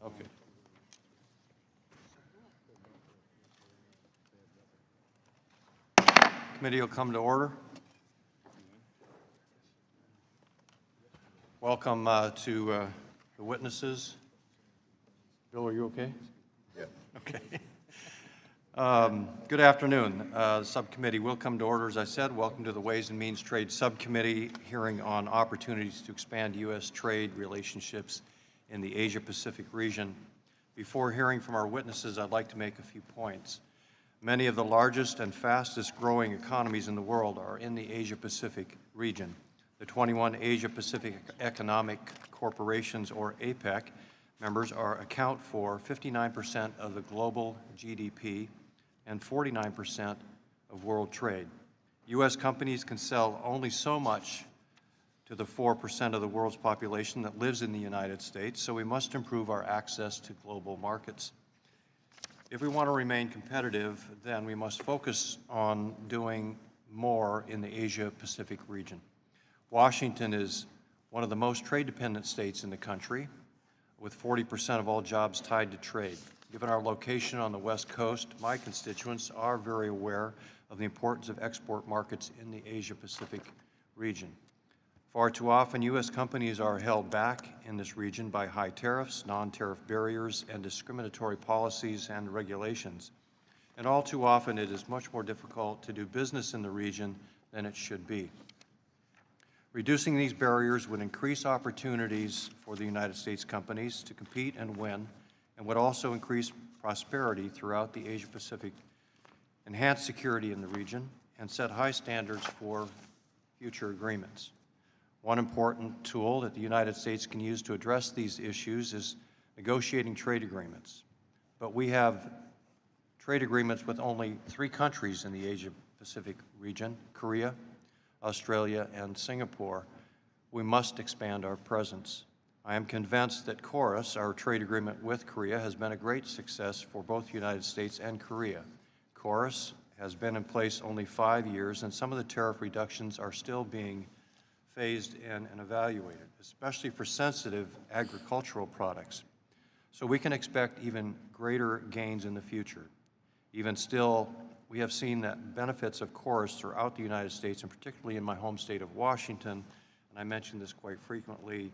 Okay. Committee will come to order. Welcome to the witnesses. Bill, are you okay? Yeah. Okay. Good afternoon. The subcommittee will come to order, as I said. Welcome to the Ways and Means Trade Subcommittee hearing on opportunities to expand U.S. trade relationships in the Asia-Pacific region. Before hearing from our witnesses, I'd like to make a few points. Many of the largest and fastest growing economies in the world are in the Asia-Pacific region. The 21 Asia-Pacific Economic Corporations, or APEC, members account for 59% of the global GDP and 49% of world trade. U.S. companies can sell only so much to the 4% of the world's population that lives in the United States, so we must improve our access to global markets. If we want to remain competitive, then we must focus on doing more in the Asia-Pacific region. Washington is one of the most trade-dependent states in the country, with 40% of all jobs tied to trade. Given our location on the West Coast, my constituents are very aware of the importance of export markets in the Asia-Pacific region. Far too often, U.S. companies are held back in this region by high tariffs, non-tariff barriers, and discriminatory policies and regulations. And all too often, it is much more difficult to do business in the region than it should be. Reducing these barriers would increase opportunities for the United States companies to compete and win, and would also increase prosperity throughout the Asia-Pacific, enhance security in the region, and set high standards for future agreements. One important tool that the United States can use to address these issues is negotiating trade agreements. But we have trade agreements with only 3 countries in the Asia-Pacific region: Korea, Australia, and Singapore. We must expand our presence. I am convinced that KORUS, our trade agreement with Korea, has been a great success for both the United States and Korea. KORUS has been in place only 5 years, and some of the tariff reductions are still being phased in and evaluated, especially for sensitive agricultural products. So we can expect even greater gains in the future. Even still, we have seen that benefits of KORUS throughout the United States, and particularly in my home state of Washington, and I mention this quite frequently.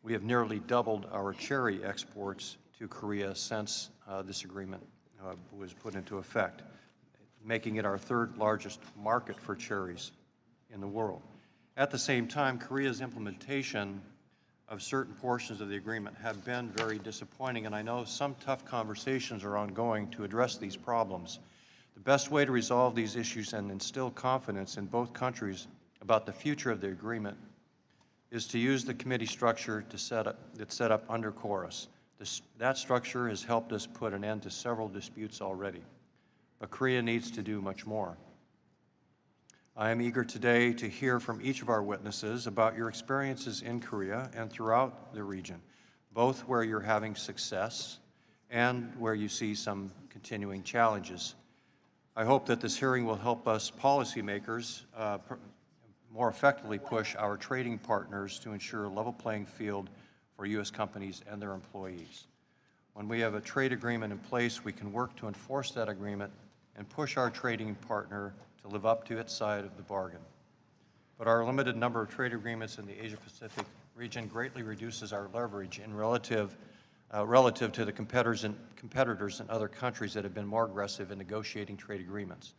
We have nearly doubled our cherry exports to Korea since this agreement was put into effect, making it our 3rd largest market for cherries in the world. At the same time, Korea's implementation of certain portions of the agreement have been very disappointing, and I know some tough conversations are ongoing to address these problems. The best way to resolve these issues and instill confidence in both countries about the future of the agreement is to use the committee structure that's set up under KORUS. That structure has helped us put an end to several disputes already, but Korea needs to do much more. I am eager today to hear from each of our witnesses about your experiences in Korea and throughout the region, both where you're having success and where you see some continuing challenges. I hope that this hearing will help us policymakers more effectively push our trading partners to ensure a level playing field for U.S. companies and their employees. When we have a trade agreement in place, we can work to enforce that agreement and push our trading partner to live up to its side of the bargain. But our limited number of trade agreements in the Asia-Pacific region greatly reduces our leverage in relative to the competitors in other countries that have been more aggressive in negotiating trade agreements.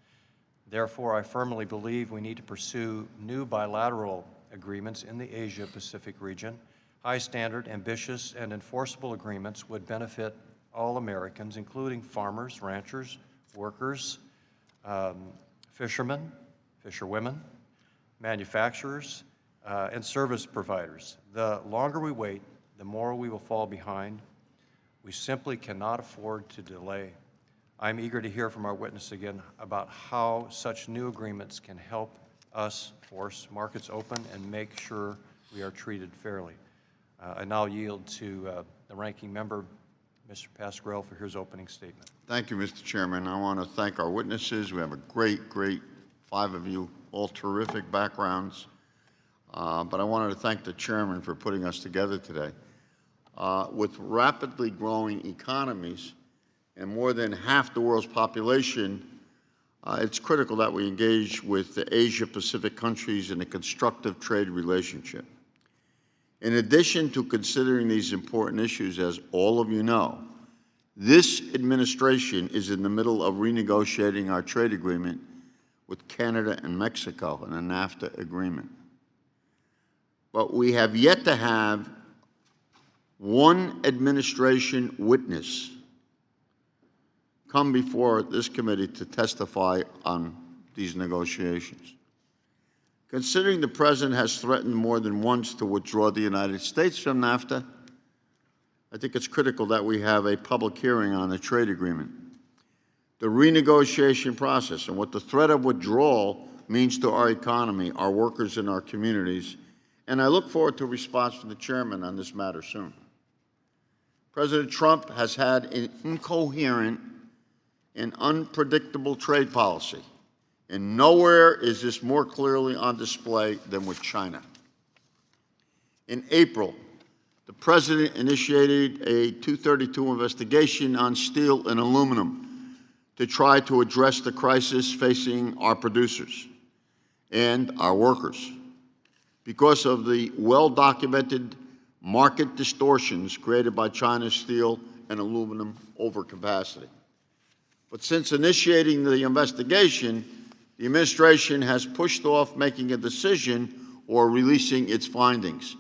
Therefore, I firmly believe we need to pursue new bilateral agreements in the Asia-Pacific region. High standard, ambitious, and enforceable agreements would benefit all Americans, including farmers, ranchers, workers, fishermen, fisherwomen, manufacturers, and service providers. The longer we wait, the more we will fall behind. We simply cannot afford to delay. I'm eager to hear from our witness again about how such new agreements can help us force markets open and make sure we are treated fairly. I now yield to the ranking member, Mr. Pasquarello, for his opening statement. Thank you, Mr. Chairman. I want to thank our witnesses. We have a great 5 of you, all terrific backgrounds. But I wanted to thank the chairman for putting us together today. with rapidly growing economies and more than half the world's population, it's critical that we engage with the Asia-Pacific countries in a constructive trade relationship. In addition to considering these important issues, as all of you know, this administration is in the middle of renegotiating our trade agreement with Canada and Mexico in a NAFTA agreement. But we have yet to have one administration witness come before this committee to testify on these negotiations. Considering the President has threatened more than once to withdraw the United States from NAFTA, I think it's critical that we have a public hearing on the trade agreement, the renegotiation process, and what the threat of withdrawal means to our economy, our workers, and our communities. And I look forward to a response from the Chairman on this matter soon. President Trump has had an incoherent and unpredictable trade policy, and nowhere is this more clearly on display than with China. In April, the President initiated a 232 investigation on steel and aluminum to try to address the crisis facing our producers and our workers because of the well-documented market distortions created by China's steel and aluminum overcapacity. But since initiating the investigation, the administration has pushed off making a decision or releasing its findings.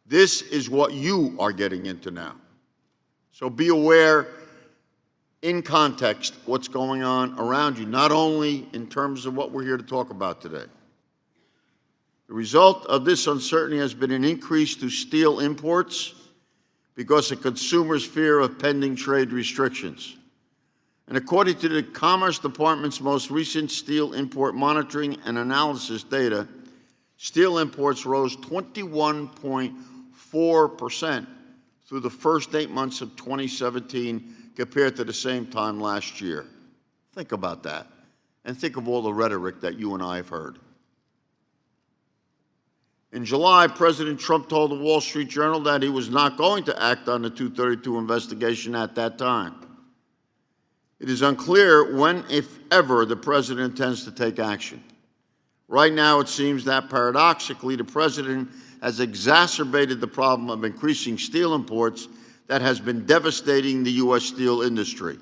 This is what you are getting into now. So be aware, in context, what's going on around you, not only in terms of what we're here to talk about today. The result of this uncertainty has been an increase to steel imports because of consumers' fear of pending trade restrictions. And according to the Commerce Department's most recent steel import monitoring and analysis data, steel imports rose 21.4% through the first 8 months of 2017 compared to the same time last year. Think about that, and think of all the rhetoric that you and I have heard. In July, President Trump told the Wall Street Journal that he was not going to act on the 232 investigation at that time. It is unclear when, if ever, the President intends to take action. Right now, it seems that paradoxically, the President has exacerbated the problem of increasing steel imports that has been devastating the U.S. steel industry.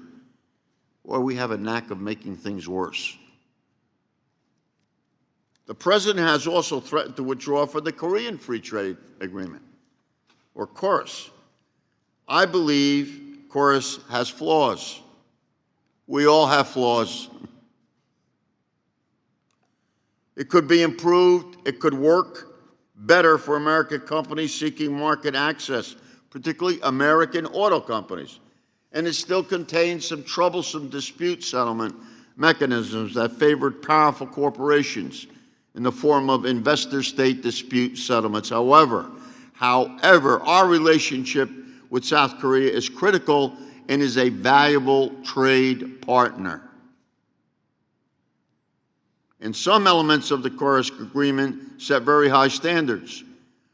Or we have a knack of making things worse. The President has also threatened to withdraw from the Korean Free Trade Agreement, or KORUS. I believe KORUS has flaws. We all have flaws. It could be improved. It could work better for American companies seeking market access, particularly American auto companies. And it still contains some troublesome dispute settlement mechanisms that favored powerful corporations in the form of investor-state dispute settlements. However, our relationship with South Korea is critical and is a valuable trade partner. And some elements of the KORUS agreement set very high standards.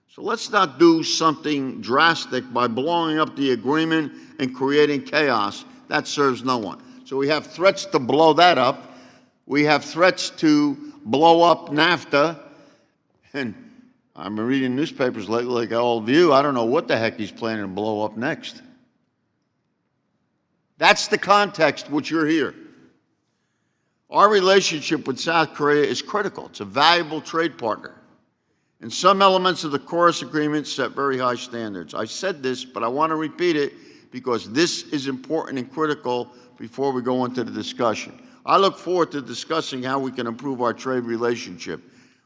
So let's not do something drastic by blowing up the agreement and creating chaos. That serves no one. So we have threats to blow that up. We have threats to blow up NAFTA. And I'm reading newspapers lately like all of you. I don't know what the heck he's planning to blow up next. That's the context which you're here. Our relationship with South Korea is critical. It's a valuable trade partner. And some elements of the KORUS agreement set very high standards. I said this, but I want to repeat it because this is important and critical before we go into the discussion. I look forward to discussing how we can improve our trade relationship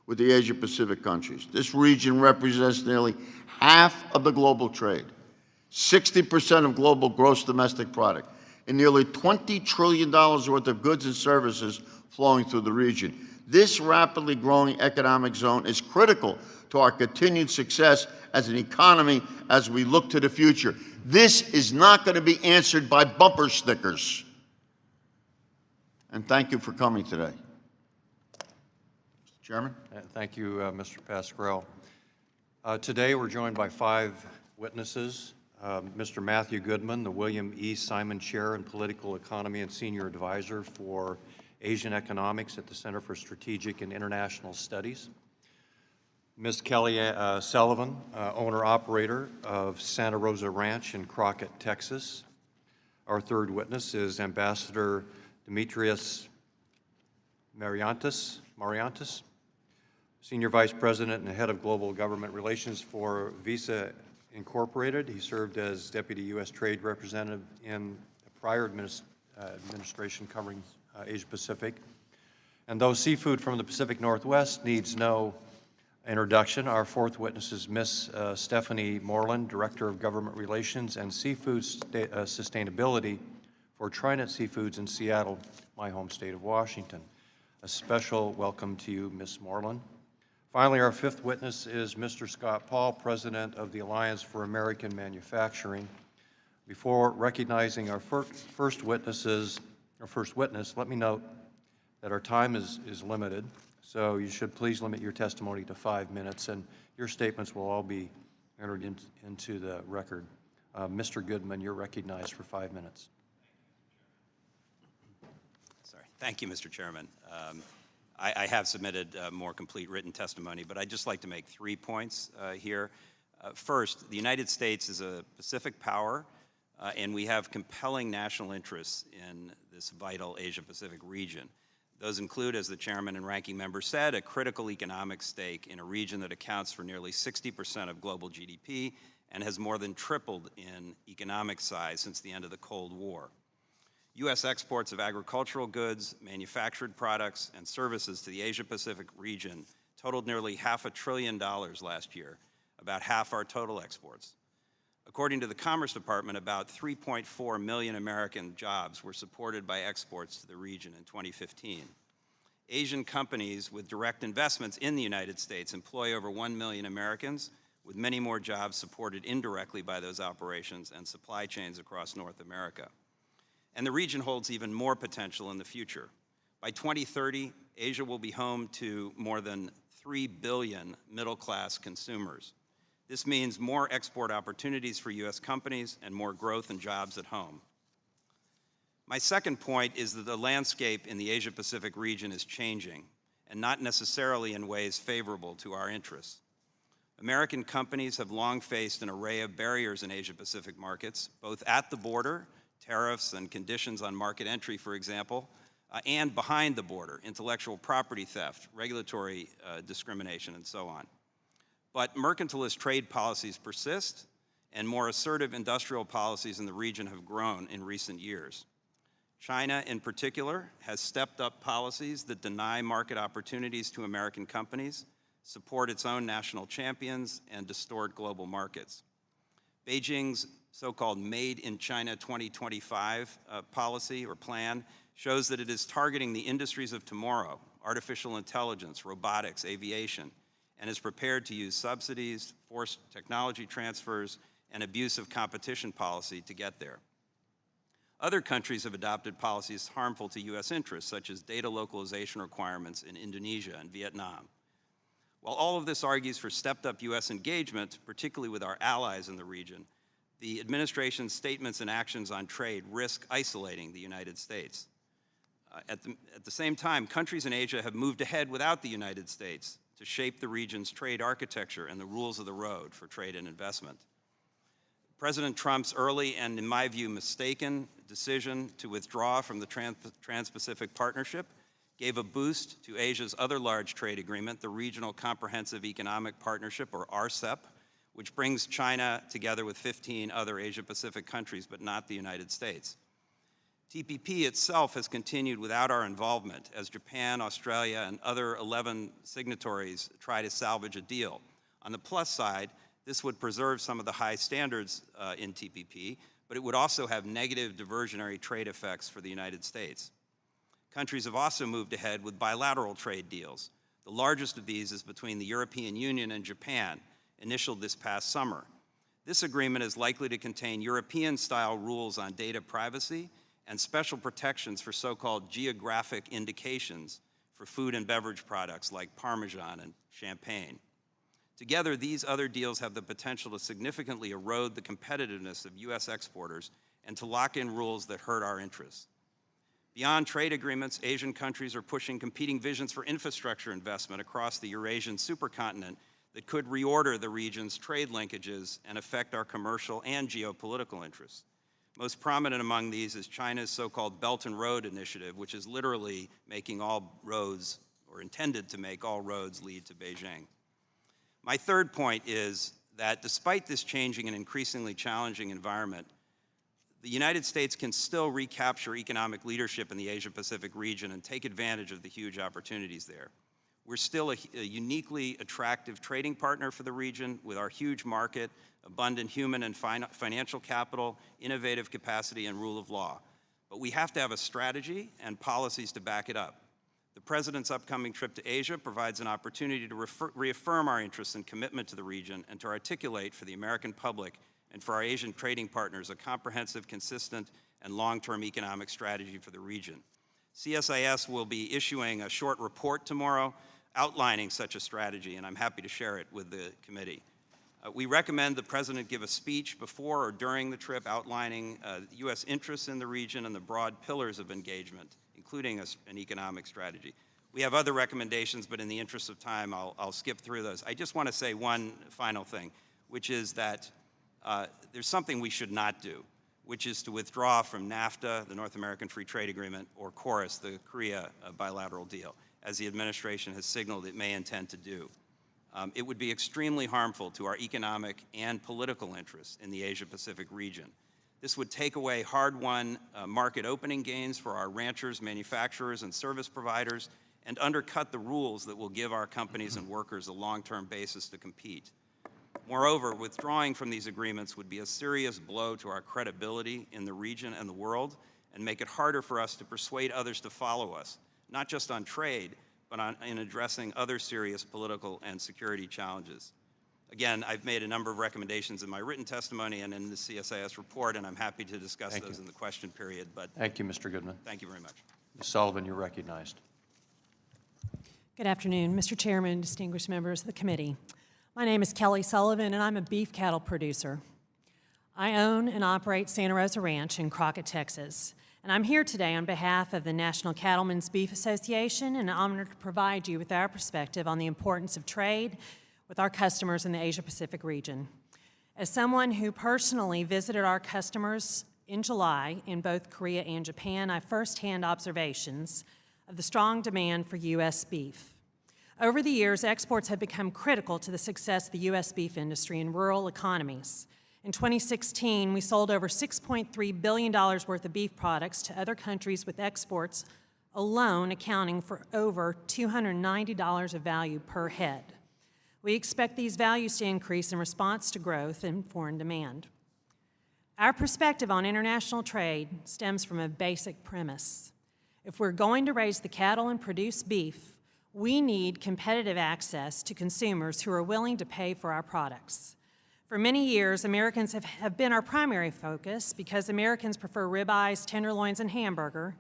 with the Asia-Pacific countries. This region represents nearly half of the global trade, 60% of global gross domestic product, and nearly $20 trillion worth of goods and services flowing through the region. This rapidly growing economic zone is critical to our continued success as an economy as we look to the future. This is not going to be answered by bumper stickers. And thank you for coming today. Mr. Chairman? Thank you, Mr. Pasquarello. Today, we're joined by 5 witnesses. Mr. Matthew Goodman, the William E. Simon Chair in Political Economy and Senior Advisor for Asian Economics at the Center for Strategic and International Studies. Ms. Kelly Sullivan, owner-operator of Santa Rosa Ranch in Crockett, Texas. Our third witness is Ambassador Demetrios Mariantis, Senior Vice President and Head of Global Government Relations for Visa Incorporated. He served as Deputy U.S. Trade Representative in the prior administration covering Asia Pacific. And though seafood from the Pacific Northwest needs no introduction, our fourth witness is Ms. Stephanie Moreland, Director of Government Relations and Seafood Sustainability for Trinett Seafoods in Seattle, my home state of Washington. A special welcome to you, Ms. Moreland. Finally, our fifth witness is Mr. Scott Paul, President of the Alliance for American Manufacturing. Before recognizing our first witness, let me note that our time is limited, so you should please limit your testimony to 5 minutes, and your statements will all be entered into the record. Mr. Goodman, you're recognized for 5 minutes. Sorry. Thank you, Mr. Chairman. I have submitted more complete written testimony, but I'd just like to make 3 points here. First, the United States is a Pacific power, and we have compelling national interests in this vital Asia-Pacific region. Those include, as the chairman and ranking member said, a critical economic stake in a region that accounts for nearly 60% of global GDP and has more than tripled in economic size since the end of the Cold War. U.S. exports of agricultural goods, manufactured products, and services to the Asia-Pacific region totaled nearly $500 billion last year, about half our total exports. According to the Commerce Department, about 3.4 million American jobs were supported by exports to the region in 2015. Asian companies with direct investments in the United States employ over 1 million Americans, with many more jobs supported indirectly by those operations and supply chains across North America. And the region holds even more potential in the future. By 2030, Asia will be home to more than 3 billion middle-class consumers. This means more export opportunities for U.S. companies and more growth and jobs at home. My second point is that the landscape in the Asia-Pacific region is changing, and not necessarily in ways favorable to our interests. American companies have long faced an array of barriers in Asia-Pacific markets, both at the border, tariffs and conditions on market entry, for example, and behind the border, intellectual property theft, regulatory discrimination, and so on. But mercantilist trade policies persist, and more assertive industrial policies in the region have grown in recent years. China, in particular, has stepped up policies that deny market opportunities to American companies, support its own national champions, and distort global markets. Beijing's so-called Made in China 2025 policy or plan shows that it is targeting the industries of tomorrow, artificial intelligence, robotics, aviation, and is prepared to use subsidies, forced technology transfers, and abusive competition policy to get there. Other countries have adopted policies harmful to U.S. interests, such as data localization requirements in Indonesia and Vietnam. While all of this argues for stepped-up U.S. engagement, particularly with our allies in the region, the administration's statements and actions on trade risk isolating the United States. At the same time, countries in Asia have moved ahead without the United States to shape the region's trade architecture and the rules of the road for trade and investment. President Trump's early and, in my view, mistaken decision to withdraw from the Trans-Pacific Partnership gave a boost to Asia's other large trade agreement, the Regional Comprehensive Economic Partnership, or RCEP, which brings China together with 15 other Asia-Pacific countries, but not the United States. TPP itself has continued without our involvement as Japan, Australia, and other 11 signatories try to salvage a deal. On the plus side, this would preserve some of the high standards in TPP, but it would also have negative diversionary trade effects for the United States. Countries have also moved ahead with bilateral trade deals. The largest of these is between the European Union and Japan, initialed this past summer. This agreement is likely to contain European-style rules on data privacy and special protections for so-called geographic indications for food and beverage products like Parmesan and champagne. Together, these other deals have the potential to significantly erode the competitiveness of U.S. exporters and to lock in rules that hurt our interests. Beyond trade agreements, Asian countries are pushing competing visions for infrastructure investment across the Eurasian supercontinent that could reorder the region's trade linkages and affect our commercial and geopolitical interests. Most prominent among these is China's so-called Belt and Road Initiative, which is literally making all roads, or intended to make all roads lead to Beijing. My third point is that despite this changing and increasingly challenging environment, the United States can still recapture economic leadership in the Asia-Pacific region and take advantage of the huge opportunities there. We're still a uniquely attractive trading partner for the region with our huge market, abundant human and financial capital, innovative capacity, and rule of law. But we have to have a strategy and policies to back it up. The President's upcoming trip to Asia provides an opportunity to reaffirm our interest and commitment to the region and to articulate for the American public and for our Asian trading partners a comprehensive, consistent, and long-term economic strategy for the region. CSIS will be issuing a short report tomorrow outlining such a strategy, and I'm happy to share it with the committee. We recommend the President give a speech before or during the trip outlining U.S. interests in the region and the broad pillars of engagement, including an economic strategy. We have other recommendations, but in the interest of time, I'll skip through those. I just want to say one final thing, which is that there's something we should not do, which is to withdraw from NAFTA, the North American Free Trade Agreement, or KORUS, the Korea bilateral deal, as the administration has signaled it may intend to do. It would be extremely harmful to our economic and political interests in the Asia-Pacific region. This would take away hard-won market opening gains for our ranchers, manufacturers, and service providers, and undercut the rules that will give our companies and workers a long-term basis to compete. Moreover, withdrawing from these agreements would be a serious blow to our credibility in the region and the world, and make it harder for us to persuade others to follow us, not just on trade, but in addressing other serious political and security challenges. Again, I've made a number of recommendations in my written testimony and in the CSIS report, and I'm happy to discuss those in the question period. But Thank you, Mr. Goodman. thank you very much. Ms. Sullivan, you're recognized. Good afternoon, Mr. Chairman, distinguished members of the committee. My name is Kelly Sullivan, and I'm a beef cattle producer. I own and operate Santa Rosa Ranch in Crockett, Texas, and I'm here today on behalf of the National Cattlemen's Beef Association, and I'm honored to provide you with our perspective on the importance of trade with our customers in the Asia-Pacific region. As someone who personally visited our customers in July in both Korea and Japan, I have firsthand observations of the strong demand for U.S. beef. Over the years, exports have become critical to the success of the U.S. beef industry in rural economies. In 2016, we sold over $6.3 billion worth of beef products to other countries, with exports alone accounting for over $290 of value per head. We expect these values to increase in response to growth in foreign demand. Our perspective on international trade stems from a basic premise. If we're going to raise the cattle and produce beef, we need competitive access to consumers who are willing to pay for our products. For many years, Americans have been our primary focus because Americans prefer ribeyes, tenderloins, and hamburger,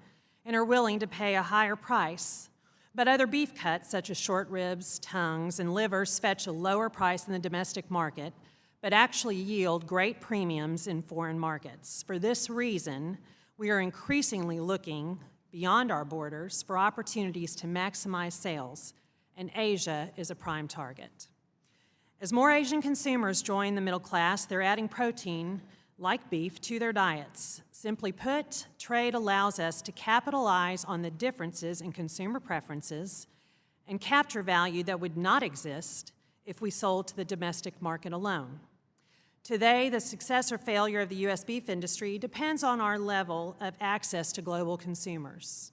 and are willing to pay a higher price. But other beef cuts, such as short ribs, tongues, and livers, fetch a lower price in the domestic market, but actually yield great premiums in foreign markets. For this reason, we are increasingly looking beyond our borders for opportunities to maximize sales, and Asia is a prime target. As more Asian consumers join the middle class, they're adding protein, like beef, to their diets. Simply put, trade allows us to capitalize on the differences in consumer preferences and capture value that would not exist if we sold to the domestic market alone. Today, the success or failure of the U.S. beef industry depends on our level of access to global consumers.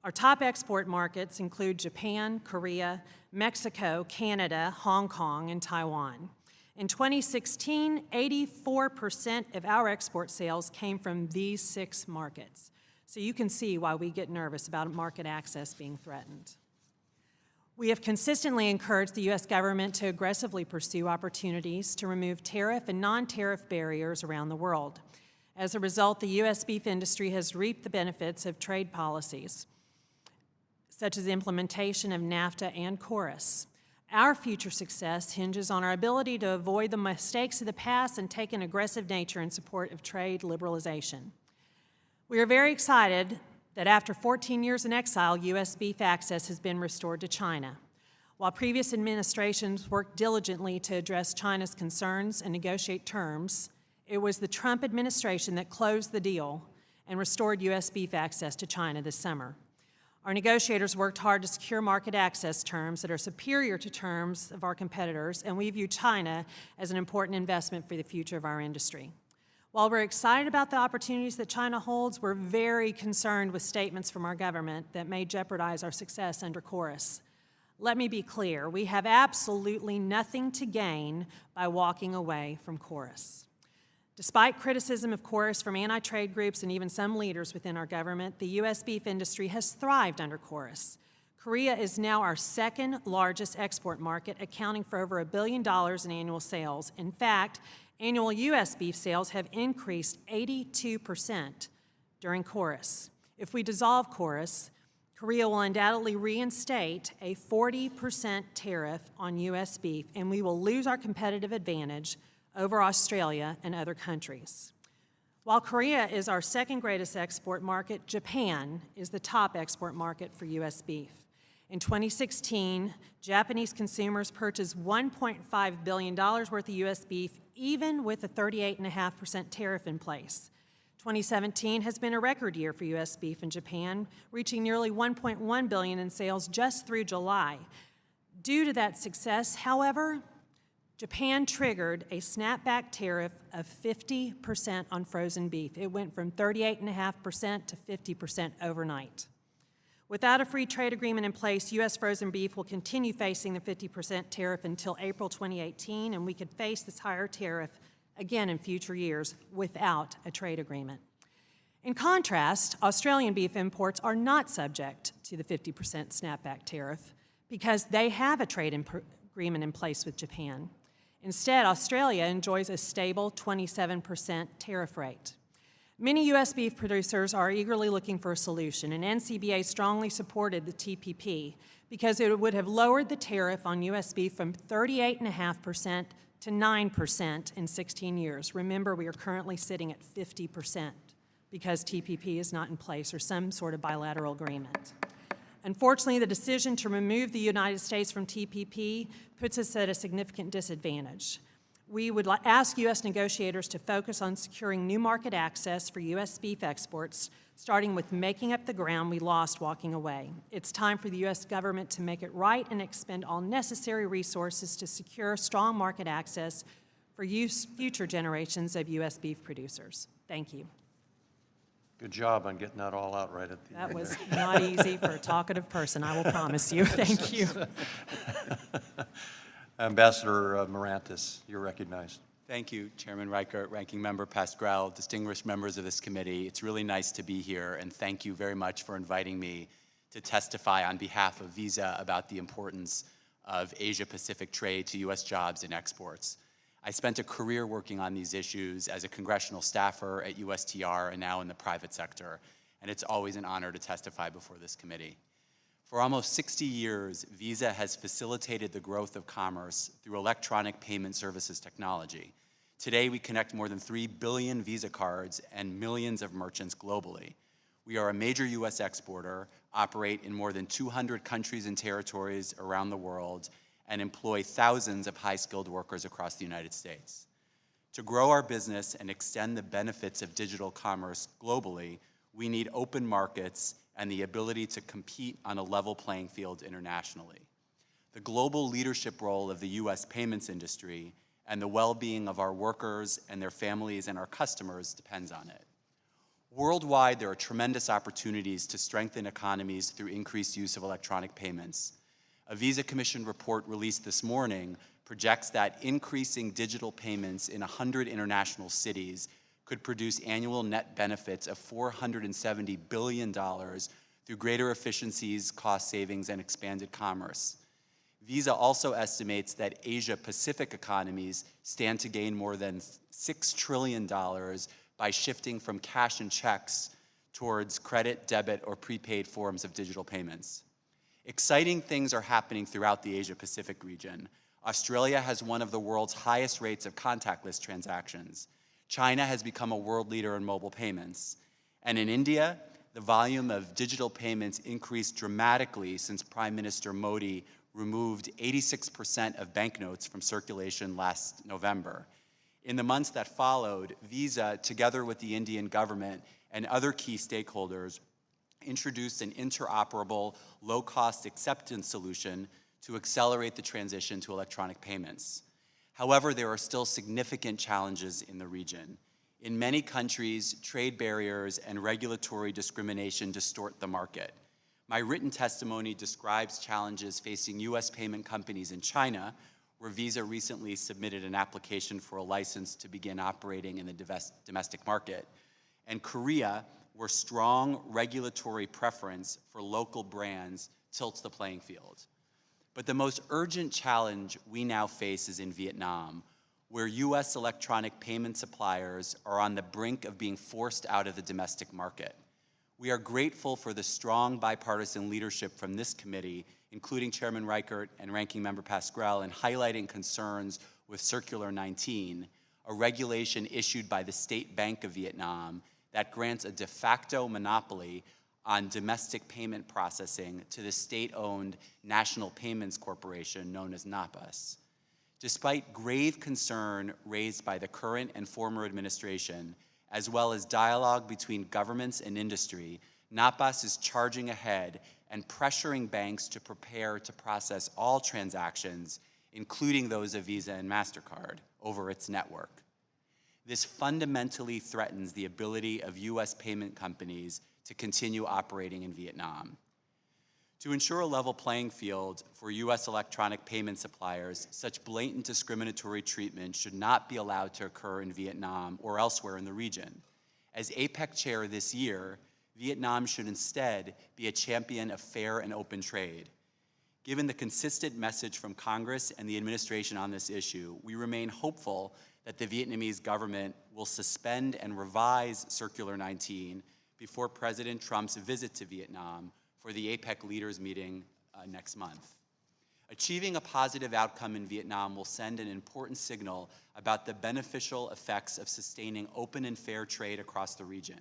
Our top export markets include Japan, Korea, Mexico, Canada, Hong Kong, and Taiwan. In 2016, 84% of our export sales came from these 6 markets. So you can see why we get nervous about market access being threatened. We have consistently encouraged the U.S. government to aggressively pursue opportunities to remove tariff and non-tariff barriers around the world. As a result, the U.S. beef industry has reaped the benefits of trade policies, such as implementation of NAFTA and KORUS. Our future success hinges on our ability to avoid the mistakes of the past and take an aggressive nature in support of trade liberalization. We are very excited that after 14 years in exile, U.S. beef access has been restored to China. While previous administrations worked diligently to address China's concerns and negotiate terms, it was the Trump administration that closed the deal and restored U.S. beef access to China this summer. Our negotiators worked hard to secure market access terms that are superior to terms of our competitors, and we view China as an important investment for the future of our industry. While we're excited about the opportunities that China holds, we're very concerned with statements from our government that may jeopardize our success under KORUS. Let me be clear, we have absolutely nothing to gain by walking away from KORUS. Despite criticism of KORUS from anti-trade groups and even some leaders within our government, the U.S. beef industry has thrived under KORUS. Korea is now our second largest export market, accounting for over $1 billion in annual sales. In fact, annual U.S. beef sales have increased 82% during KORUS. If we dissolve KORUS, Korea will undoubtedly reinstate a 40% tariff on U.S. beef, and we will lose our competitive advantage over Australia and other countries. While Korea is our second greatest export market, Japan is the top export market for U.S. beef. In 2016, Japanese consumers purchased $1.5 billion worth of U.S. beef, even with a 38.5% tariff in place. 2017 has been a record year for U.S. beef in Japan, reaching nearly $1.1 billion in sales just through July. Due to that success, however, Japan triggered a snapback tariff of 50% on frozen beef. It went from 38.5% to 50% overnight. Without a free trade agreement in place, U.S. frozen beef will continue facing the 50% tariff until April 2018, and we could face this higher tariff again in future years without a trade agreement. In contrast, Australian beef imports are not subject to the 50% snapback tariff because they have a trade agreement in place with Japan. Instead, Australia enjoys a stable 27% tariff rate. Many U.S. beef producers are eagerly looking for a solution, and NCBA strongly supported the TPP because it would have lowered the tariff on U.S. beef from 38.5% to 9% in 16 years. Remember, we are currently sitting at 50% because TPP is not in place or some sort of bilateral agreement. Unfortunately, the decision to remove the United States from TPP puts us at a significant disadvantage. We would ask U.S. negotiators to focus on securing new market access for U.S. beef exports, starting with making up the ground we lost walking away. It's time for the U.S. government to make it right and expend all necessary resources to secure strong market access for future generations of U.S. beef producers. Thank you. Good job on getting that all out right at the end. That was not easy for a talkative person, I will promise you. Thank you. Ambassador Morantis, you're recognized. Thank you, Chairman Reichert, Ranking Member Pascrell, distinguished members of this committee. It's really nice to be here, and thank you very much for inviting me to testify on behalf of Visa about the importance of Asia-Pacific trade to U.S. jobs and exports. I spent a career working on these issues as a congressional staffer at USTR and now in the private sector, and it's always an honor to testify before this committee. For almost 60 years, Visa has facilitated the growth of commerce through electronic payment services technology. Today, we connect more than 3 billion Visa cards and millions of merchants globally. We are a major U.S. exporter, operate in more than 200 countries and territories around the world, and employ thousands of high-skilled workers across the United States. To grow our business and extend the benefits of digital commerce globally, we need open markets and the ability to compete on a level playing field internationally. The global leadership role of the U.S. payments industry and the well-being of our workers and their families and our customers depends on it. Worldwide, there are tremendous opportunities to strengthen economies through increased use of electronic payments. A Visa Commission report released this morning projects that increasing digital payments in 100 international cities could produce annual net benefits of $470 billion through greater efficiencies, cost savings, and expanded commerce. Visa also estimates that Asia-Pacific economies stand to gain more than $6 trillion by shifting from cash and checks towards credit, debit, or prepaid forms of digital payments. Exciting things are happening throughout the Asia-Pacific region. Australia has one of the world's highest rates of contactless transactions. China has become a world leader in mobile payments. And in India, the volume of digital payments increased dramatically since Prime Minister Modi removed 86% of banknotes from circulation last November. In the months that followed, Visa, together with the Indian government and other key stakeholders, introduced an interoperable, low-cost acceptance solution to accelerate the transition to electronic payments. However, there are still significant challenges in the region. In many countries, trade barriers and regulatory discrimination distort the market. My written testimony describes challenges facing U.S. payment companies in China, where Visa recently submitted an application for a license to begin operating in the domestic market, and Korea, where strong regulatory preference for local brands tilts the playing field. But the most urgent challenge we now face is in Vietnam, where U.S. electronic payment suppliers are on the brink of being forced out of the domestic market. We are grateful for the strong bipartisan leadership from this committee, including Chairman Reichert and Ranking Member Pascrell, in highlighting concerns with Circular 19, a regulation issued by the State Bank of Vietnam that grants a de facto monopoly on domestic payment processing to the state-owned National Payments Corporation known as NAPAS. Despite grave concern raised by the current and former administration, as well as dialogue between governments and industry, NAPAS is charging ahead and pressuring banks to prepare to process all transactions, including those of Visa and MasterCard, over its network. This fundamentally threatens the ability of U.S. payment companies to continue operating in Vietnam. To ensure a level playing field for U.S. electronic payment suppliers, such blatant discriminatory treatment should not be allowed to occur in Vietnam or elsewhere in the region. As APEC chair this year, Vietnam should instead be a champion of fair and open trade. Given the consistent message from Congress and the administration on this issue, we remain hopeful that the Vietnamese government will suspend and revise Circular 19 before President Trump's visit to Vietnam for the APEC leaders meeting next month. Achieving a positive outcome in Vietnam will send an important signal about the beneficial effects of sustaining open and fair trade across the region.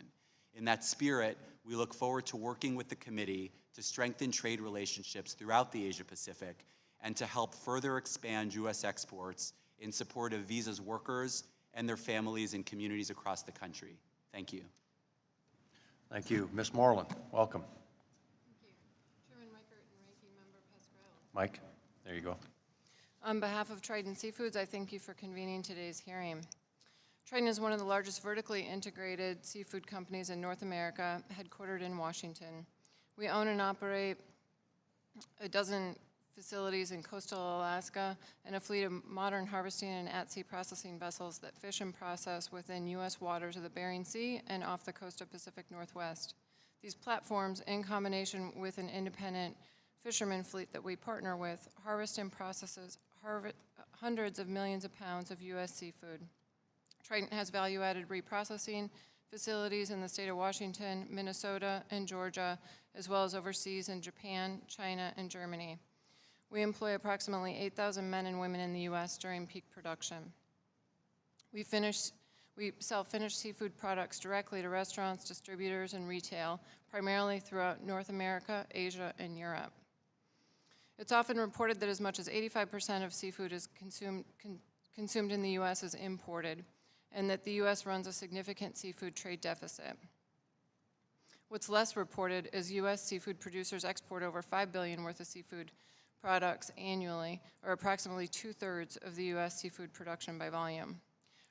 In that spirit, we look forward to working with the committee to strengthen trade relationships throughout the Asia-Pacific and to help further expand U.S. exports in support of Visa's workers and their families and communities across the country. Thank you. Thank you. Ms. Moreland, welcome. Thank you. Chairman Reichert and Ranking Member Pascrell. Mike, there you go. On behalf of Trident Seafoods, I thank you for convening today's hearing. Trident is one of the largest vertically integrated seafood companies in North America, headquartered in Washington. We own and operate a dozen facilities in coastal Alaska and a fleet of modern harvesting and at-sea processing vessels that fish and process within U.S. waters of the Bering Sea and off the coast of Pacific Northwest. These platforms, in combination with an independent fisherman fleet that we partner with, harvest and processes hundreds of millions of pounds of U.S. seafood. Trident has value-added reprocessing facilities in the state of Washington, Minnesota, and Georgia, as well as overseas in Japan, China, and Germany. We employ approximately 8,000 men and women in the U.S. during peak production. We sell finished seafood products directly to restaurants, distributors, and retail, primarily throughout North America, Asia, and Europe. It's often reported that as much as 85% of seafood is consumed in the U.S. is imported, and that the U.S. runs a significant seafood trade deficit. What's less reported is U.S. seafood producers export over $5 billion worth of seafood products annually, or approximately 2/3 of the U.S. seafood production by volume.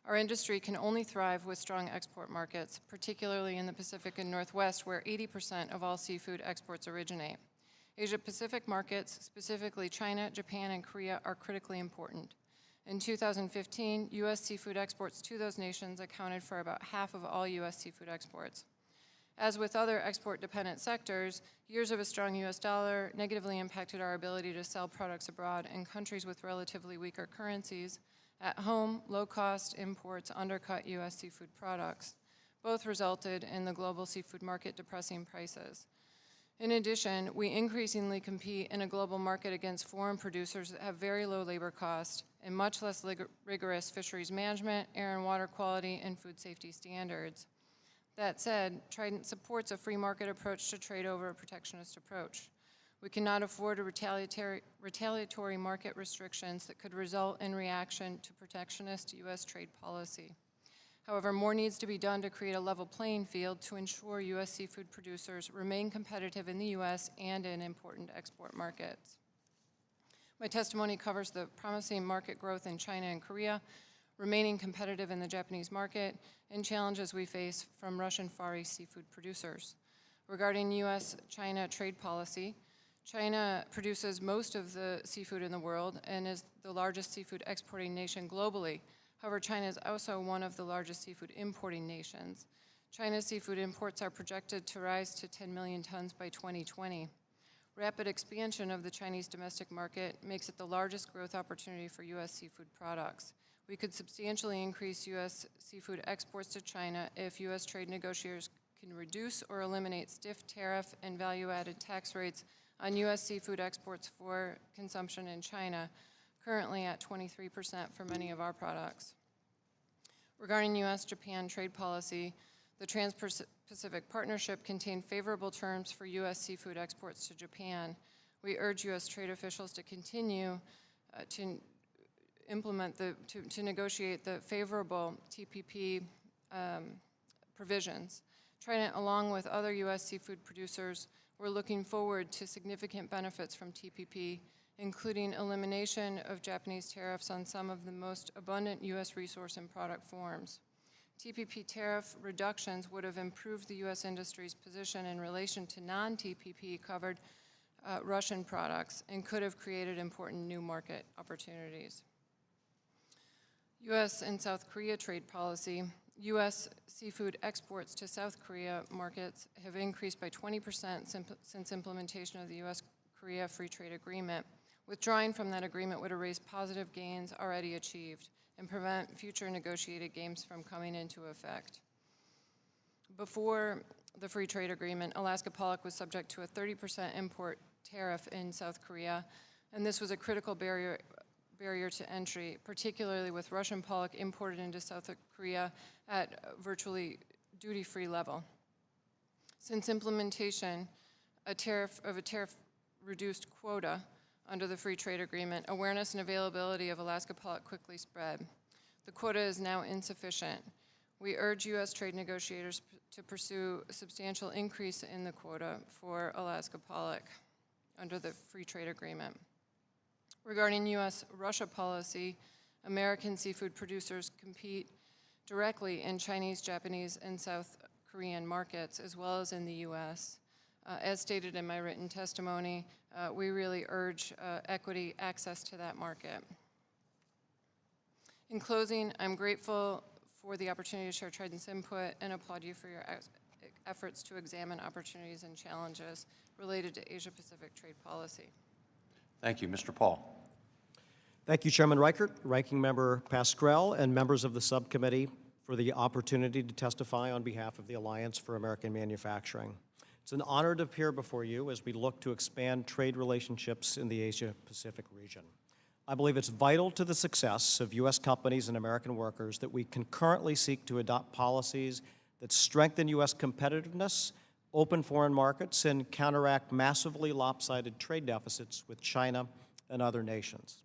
Our industry can only thrive with strong export markets, particularly in the Pacific and Northwest, where 80% of all seafood exports originate. Asia-Pacific markets, specifically China, Japan, and Korea, are critically important. In 2015, U.S. seafood exports to those nations accounted for about half of all U.S. seafood exports. As with other export-dependent sectors, years of a strong U.S. dollar negatively impacted our ability to sell products abroad in countries with relatively weaker currencies. At home, low-cost imports undercut U.S. seafood products. Both resulted in the global seafood market depressing prices. In addition, we increasingly compete in a global market against foreign producers that have very low labor costs and much less rigorous fisheries management, air and water quality, and food safety standards. That said, Trident supports a free market approach to trade over a protectionist approach. We cannot afford a retaliatory market restrictions that could result in reaction to protectionist U.S. trade policy. However, more needs to be done to create a level playing field to ensure U.S. seafood producers remain competitive in the U.S. and in important export markets. My testimony covers the promising market growth in China and Korea, remaining competitive in the Japanese market, and challenges we face from Russian Far East seafood producers. Regarding U.S.-China trade policy, China produces most of the seafood in the world and is the largest seafood exporting nation globally. However, China is also one of the largest seafood importing nations. China's seafood imports are projected to rise to 10 million tons by 2020. Rapid expansion of the Chinese domestic market makes it the largest growth opportunity for U.S. seafood products. We could substantially increase U.S. seafood exports to China if U.S. trade negotiators can reduce or eliminate stiff tariff and value-added tax rates on U.S. seafood exports for consumption in China, currently at 23% for many of our products. Regarding U.S.-Japan trade policy, the Trans-Pacific Partnership contained favorable terms for U.S. seafood exports to Japan. We urge U.S. trade officials to continue to negotiate the favorable TPP provisions. Trident, along with other U.S. seafood producers, we're looking forward to significant benefits from TPP, including elimination of Japanese tariffs on some of the most abundant U.S. resource and product forms. TPP tariff reductions would have improved the U.S. industry's position in relation to non-TPP covered Russian products and could have created important new market opportunities. U.S. and South Korea trade policy. U.S. seafood exports to South Korea markets have increased by 20% since implementation of the U.S.-Korea Free Trade Agreement. Withdrawing from that agreement would erase positive gains already achieved and prevent future negotiated gains from coming into effect. Before the Free Trade Agreement, Alaska pollock was subject to a 30% import tariff in South Korea, and this was a critical barrier to entry, particularly with Russian pollock imported into South Korea at virtually duty-free level. Since implementation of a tariff-reduced quota under the Free Trade Agreement, awareness and availability of Alaska pollock quickly spread. The quota is now insufficient. We urge U.S. trade negotiators to pursue a substantial increase in the quota for Alaska pollock under the Free Trade Agreement. Regarding U.S.-Russia policy, American seafood producers compete directly in Chinese, Japanese, and South Korean markets, as well as in the U.S. As stated in my written testimony, we really urge equity access to that market. In closing, I'm grateful for the opportunity to share Trident's input and applaud you for your efforts to examine opportunities and challenges related to Asia-Pacific trade policy. Thank you. Mr. Paul. Thank you, Chairman Reichert, Ranking Member Pascrell, and members of the subcommittee for the opportunity to testify on behalf of the Alliance for American Manufacturing. It's an honor to appear before you as we look to expand trade relationships in the Asia-Pacific region. I believe it's vital to the success of U.S. companies and American workers that we concurrently seek to adopt policies that strengthen U.S. competitiveness, open foreign markets, and counteract massively lopsided trade deficits with China and other nations.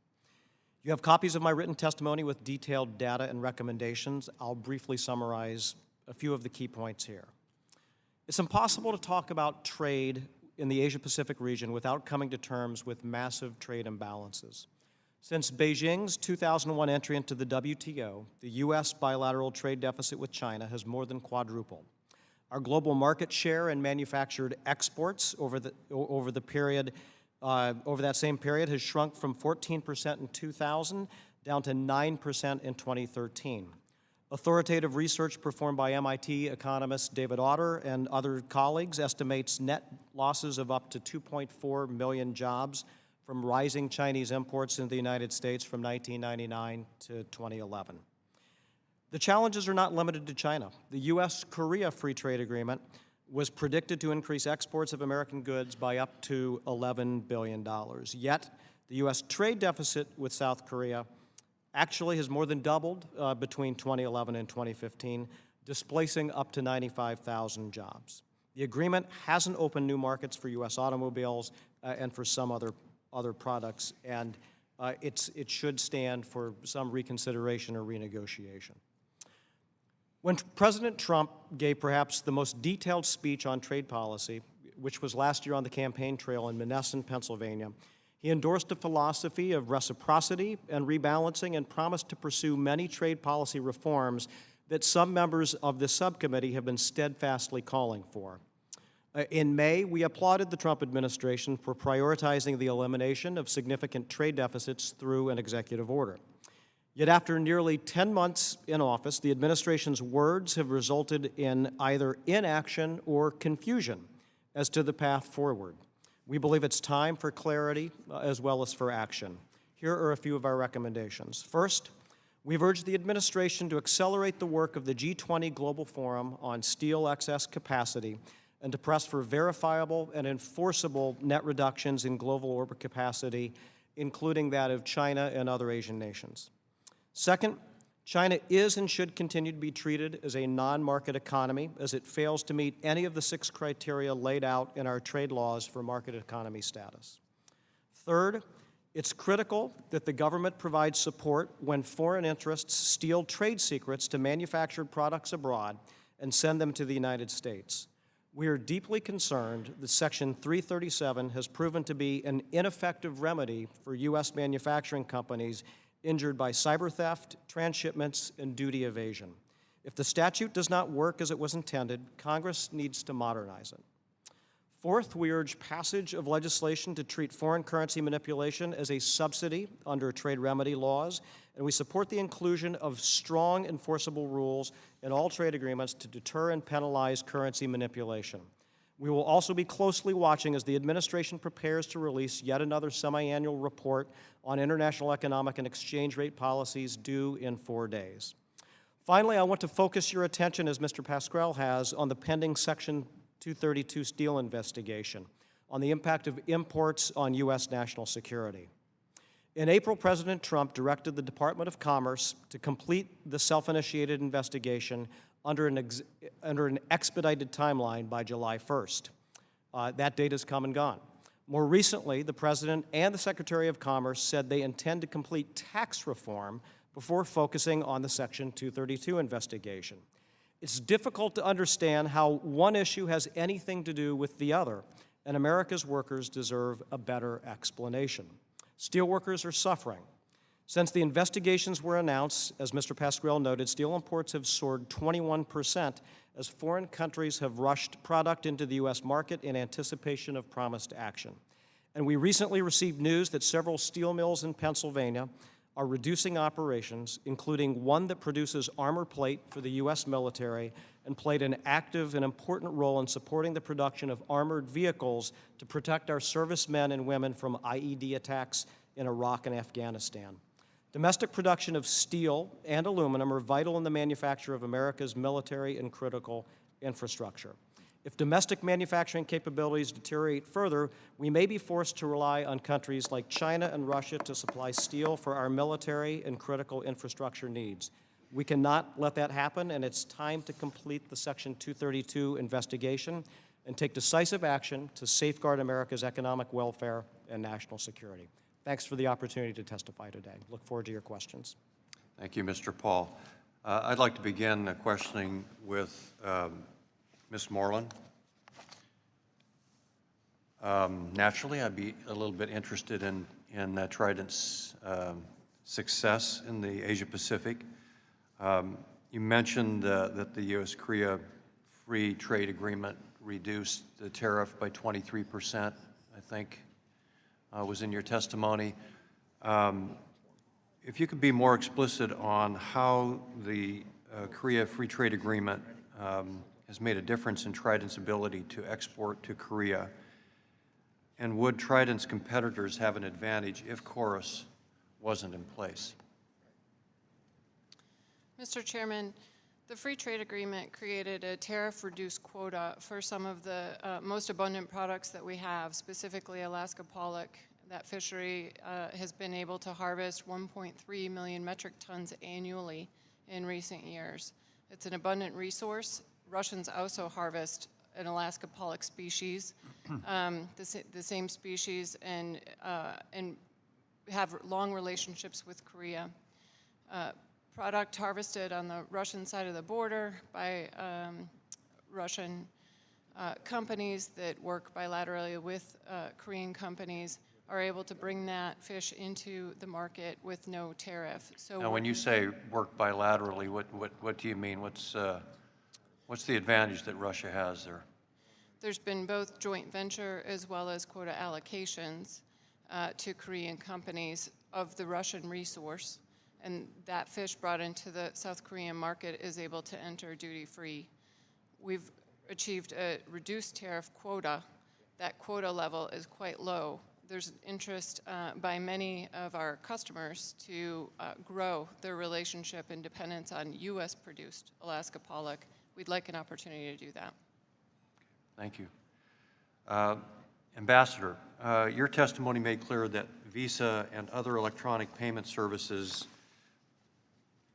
You have copies of my written testimony with detailed data and recommendations. I'll briefly summarize a few of the key points here. It's impossible to talk about trade in the Asia-Pacific region without coming to terms with massive trade imbalances. Since Beijing's 2001 entry into the WTO, the U.S. bilateral trade deficit with China has more than quadrupled. Our global market share in manufactured exports over that same period has shrunk from 14% in 2000 down to 9% in 2013. Authoritative research performed by MIT economist David Autor and other colleagues estimates net losses of up to 2.4 million jobs from rising Chinese imports into the United States from 1999 to 2011. The challenges are not limited to China. The U.S.-Korea Free Trade Agreement was predicted to increase exports of American goods by up to $11 billion. Yet, the U.S. trade deficit with South Korea actually has more than doubled between 2011 and 2015, displacing up to 95,000 jobs. The agreement hasn't opened new markets for U.S. automobiles and for some other products, and it should stand for some reconsideration or renegotiation. When President Trump gave perhaps the most detailed speech on trade policy, which was last year on the campaign trail in Menneson, Pennsylvania, he endorsed a philosophy of reciprocity and rebalancing and promised to pursue many trade policy reforms that some members of this subcommittee have been steadfastly calling for. In May, we applauded the Trump administration for prioritizing the elimination of significant trade deficits through an executive order. Yet after nearly 10 months in office, the administration's words have resulted in either inaction or confusion as to the path forward. We believe it's time for clarity as well as for action. Here are a few of our recommendations. First, we've urged the administration to accelerate the work of the G20 Global Forum on steel excess capacity and to press for verifiable and enforceable net reductions in global overcapacity, including that of China and other Asian nations. Second, China is and should continue to be treated as a non-market economy as it fails to meet any of the 6 criteria laid out in our trade laws for market economy status. Third, it's critical that the government provides support when foreign interests steal trade secrets to manufactured products abroad and send them to the United States. We are deeply concerned that Section 337 has proven to be an ineffective remedy for U.S. manufacturing companies injured by cyber theft, transshipments, and duty evasion. If the statute does not work as it was intended, Congress needs to modernize it. Fourth, we urge passage of legislation to treat foreign currency manipulation as a subsidy under trade remedy laws, and we support the inclusion of strong enforceable rules in all trade agreements to deter and penalize currency manipulation. We will also be closely watching as the administration prepares to release yet another semi-annual report on international economic and exchange rate policies due in 4 days. Finally, I want to focus your attention, as Mr. Pascrell has, on the pending Section 232 steel investigation, on the impact of imports on U.S. national security. In April, President Trump directed the Department of Commerce to complete the self-initiated investigation under an expedited timeline by July 1st. That date has come and gone. More recently, the President and the Secretary of Commerce said they intend to complete tax reform before focusing on the Section 232 investigation. It's difficult to understand how one issue has anything to do with the other, and America's workers deserve a better explanation. Steelworkers are suffering. Since the investigations were announced, as Mr. Pascrell noted, steel imports have soared 21% as foreign countries have rushed product into the U.S. market in anticipation of promised action. And we recently received news that several steel mills in Pennsylvania are reducing operations, including one that produces armor plate for the U.S. military and played an active and important role in supporting the production of armored vehicles to protect our servicemen and women from IED attacks in Iraq and Afghanistan. Domestic production of steel and aluminum are vital in the manufacture of America's military and critical infrastructure. If domestic manufacturing capabilities deteriorate further, we may be forced to rely on countries like China and Russia to supply steel for our military and critical infrastructure needs. We cannot let that happen, and it's time to complete the Section 232 investigation and take decisive action to safeguard America's economic welfare and national security. Thanks for the opportunity to testify today. Look forward to your questions. Thank you, Mr. Paul. I'd like to begin questioning with Ms. Moreland. Naturally, I'd be a little bit interested in Trident's success in the Asia-Pacific. You mentioned that the U.S.-Korea Free Trade Agreement reduced the tariff by 23%, I think, was in your testimony. If you could be more explicit on how the Korea Free Trade Agreement has made a difference in Trident's ability to export to Korea, and would Trident's competitors have an advantage if Chorus wasn't in place? Mr. Chairman, The free trade agreement created a tariff-reduced quota for some of the most abundant products that we have, specifically Alaska pollock. That fishery has been able to harvest 1.3 million metric tons annually in recent years. It's an abundant resource. Russians also harvest an Alaska pollock species, the same species, and have long relationships with Korea. Product harvested on the Russian side of the border by Russian companies that work bilaterally with Korean companies are able to bring that fish into the market with no tariff. So Now, when you say work bilaterally, what do you mean? What's the advantage that Russia has there? there's been both joint venture as well as quota allocations to Korean companies of the Russian resource. And that fish brought into the South Korean market is able to enter duty-free. We've achieved a reduced tariff quota. That quota level is quite low. There's interest by many of our customers to grow their relationship and dependence on U.S.-produced Alaska pollock. We'd like an opportunity to do that. Thank you. Ambassador, your testimony made clear that Visa and other electronic payment services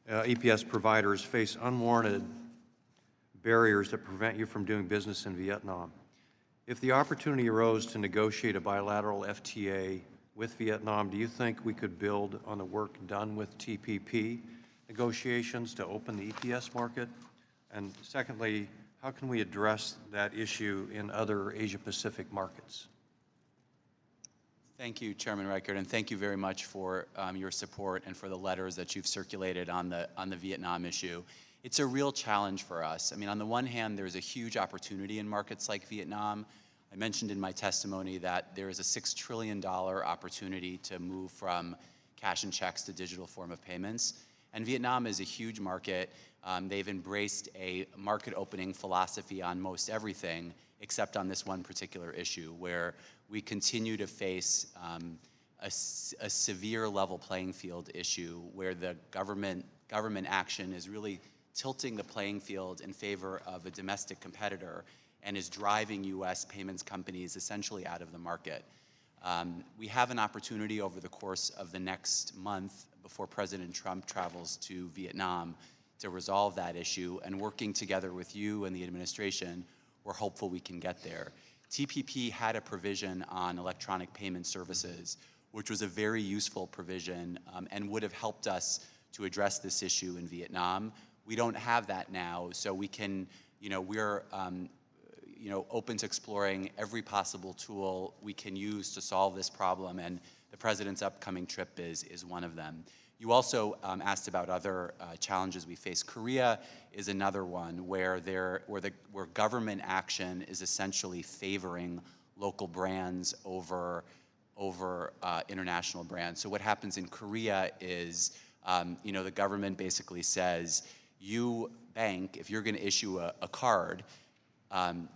EPS providers face unwarranted barriers that prevent you from doing business in Vietnam. If the opportunity arose to negotiate a bilateral FTA with Vietnam, do you think we could build on the work done with TPP negotiations to open the EPS market? And secondly, how can we address that issue in other Asia-Pacific markets? Thank you, Chairman Reichert, and thank you very much for your support and for the letters that you've circulated on the Vietnam issue. It's a real challenge for us. I mean, on the one hand, there's a huge opportunity in markets like Vietnam. I mentioned in my testimony that there is a $6 trillion opportunity to move from cash and checks to digital form of payments. And Vietnam is a huge market. They've embraced a market opening philosophy on most everything, except on this one particular issue, where we continue to face a severe level playing field issue, where the government action is really tilting the playing field in favor of a domestic competitor and is driving U.S. payments companies essentially out of the market. We have an opportunity over the course of the next month before President Trump travels to Vietnam to resolve that issue, and working together with you and the administration, we're hopeful we can get there. TPP had a provision on electronic payment services, which was a very useful provision and would have helped us to address this issue in Vietnam. We don't have that now, so we can, we're open to exploring every possible tool we can use to solve this problem, and the President's upcoming trip is one of them. You also asked about other challenges we face. Korea is another one where government action is essentially favoring local brands over international brands. So what happens in Korea is, the government basically says, you bank, if you're going to issue a card,